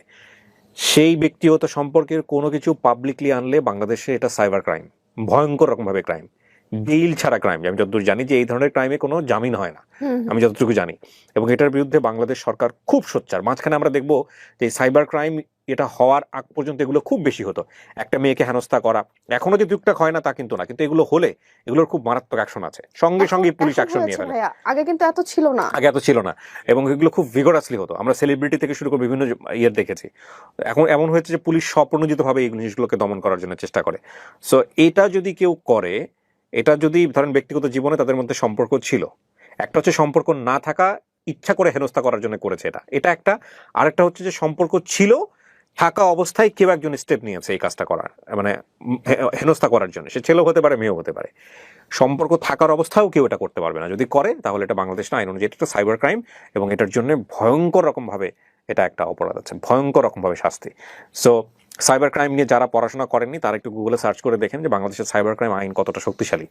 সেই ব্যক্তিগত সম্পর্কের কোনো কিছু পাবলিকলি আনলে বাংলাদেশে এটা সাইবার ক্রাইম, ভয়ঙ্কর রকমভাবে ক্রাইম, বেইল ছাড়া ক্রাইম। আমি যতদূর জানি যে এই ধরনের ক্রাইমে কোনো জামিন হয় না, আমি যতটুকু জানি, এবং এটার বিরুদ্ধে বাংলাদেশ সরকার খুব সোচ্চার। মাঝখানে আমরা দেখবো যে সাইবার ক্রাইম এটা হওয়ার আগ পর্যন্ত এগুলো খুব বেশি হতো, একটা মেয়েকে হেনস্থা করা, এখনো যে টুকটাক হয় না তা কিন্তু না, কিন্তু এগুলো হলে এগুলোর খুব মারাত্মক অ্যাকশন আছে, সঙ্গে সঙ্গে পুলিশ অ্যাকশন নিয়ে ফেলে। আগে কিন্তু এত ছিল না, আগে এত ছিল না, এবং এগুলো খুব ভিগোরাসলি হতো। আমরা সেলিব্রিটি থেকে শুরু করে বিভিন্ন ইয়ের দেখেছি। এখন এমন হয়েছে যে পুলিশ স্বপ্রণোদিতভাবে এই জিনিসগুলোকে দমন করার জন্য চেষ্টা করে। সো এটা যদি কেউ করে, এটা যদি ধরেন ব্যক্তিগত জীবনে তাদের মধ্যে সম্পর্ক ছিল, একটা হচ্ছে সম্পর্ক না থাকা, ইচ্ছা করে হেনস্থা করার জন্য করেছে এটা একটা, আরেকটা হচ্ছে যে সম্পর্ক ছিল, থাকা অবস্থায় কেউ একজন স্টেপ নিয়েছে এই কাজটা করার, মানে হেনস্থা করার জন্য, সে ছেলেও হতে পারে মেয়েও হতে পারে। সম্পর্ক থাকার অবস্থাও কেউ এটা করতে পারবে না, যদি করে তাহলে এটা বাংলাদেশ আইন অনুযায়ী এটা সাইবার ক্রাইম, এবং এটার জন্য ভয়ঙ্কর রকমভাবে এটা একটা অপরাধ আছে, ভয়ঙ্কর রকমভাবে শাস্তি। সো সাইবার ক্রাইম নিয়ে যারা পড়াশোনা করেননি তারা একটু গুগলে সার্চ করে দেখেন যে বাংলাদেশের সাইবার ক্রাইম আইন কতটা শক্তিশালী,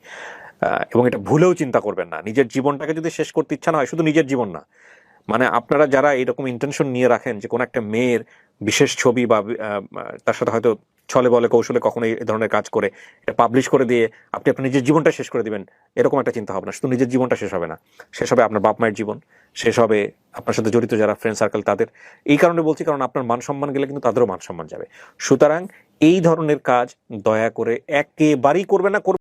এবং এটা ভুলেও চিন্তা করবেন না। নিজের জীবনটাকে যদি শেষ করতে ইচ্ছা না হয়, শুধু নিজের জীবন না, মানে আপনারা যারা এইরকম ইন্টেনশন নিয়ে রাখেন যে কোনো একটা মেয়ের বিশেষ ছবি বা তার সাথে হয়তো ছলে বলে কৌশলে কখনো এই ধরনের কাজ করে এটা পাবলিশ করে দিয়ে আপনি আপনার নিজের জীবনটা শেষ করে দিবেন, এরকম একটা চিন্তা ভাবনা, শুধু নিজের জীবনটা শেষ হবে না, শেষ হবে আপনার বাপ মায়ের জীবন, শেষ হবে আপনার সাথে জড়িত যারা ফ্রেন্ড সার্কেল তাদের। এই কারণে বলছি, কারণ আপনার মান সম্মান গেলে কিন্তু তাদেরও মান সম্মান যাবে। সুতরাং এই ধরনের কাজ দয়া করে একেবারেই করবে না।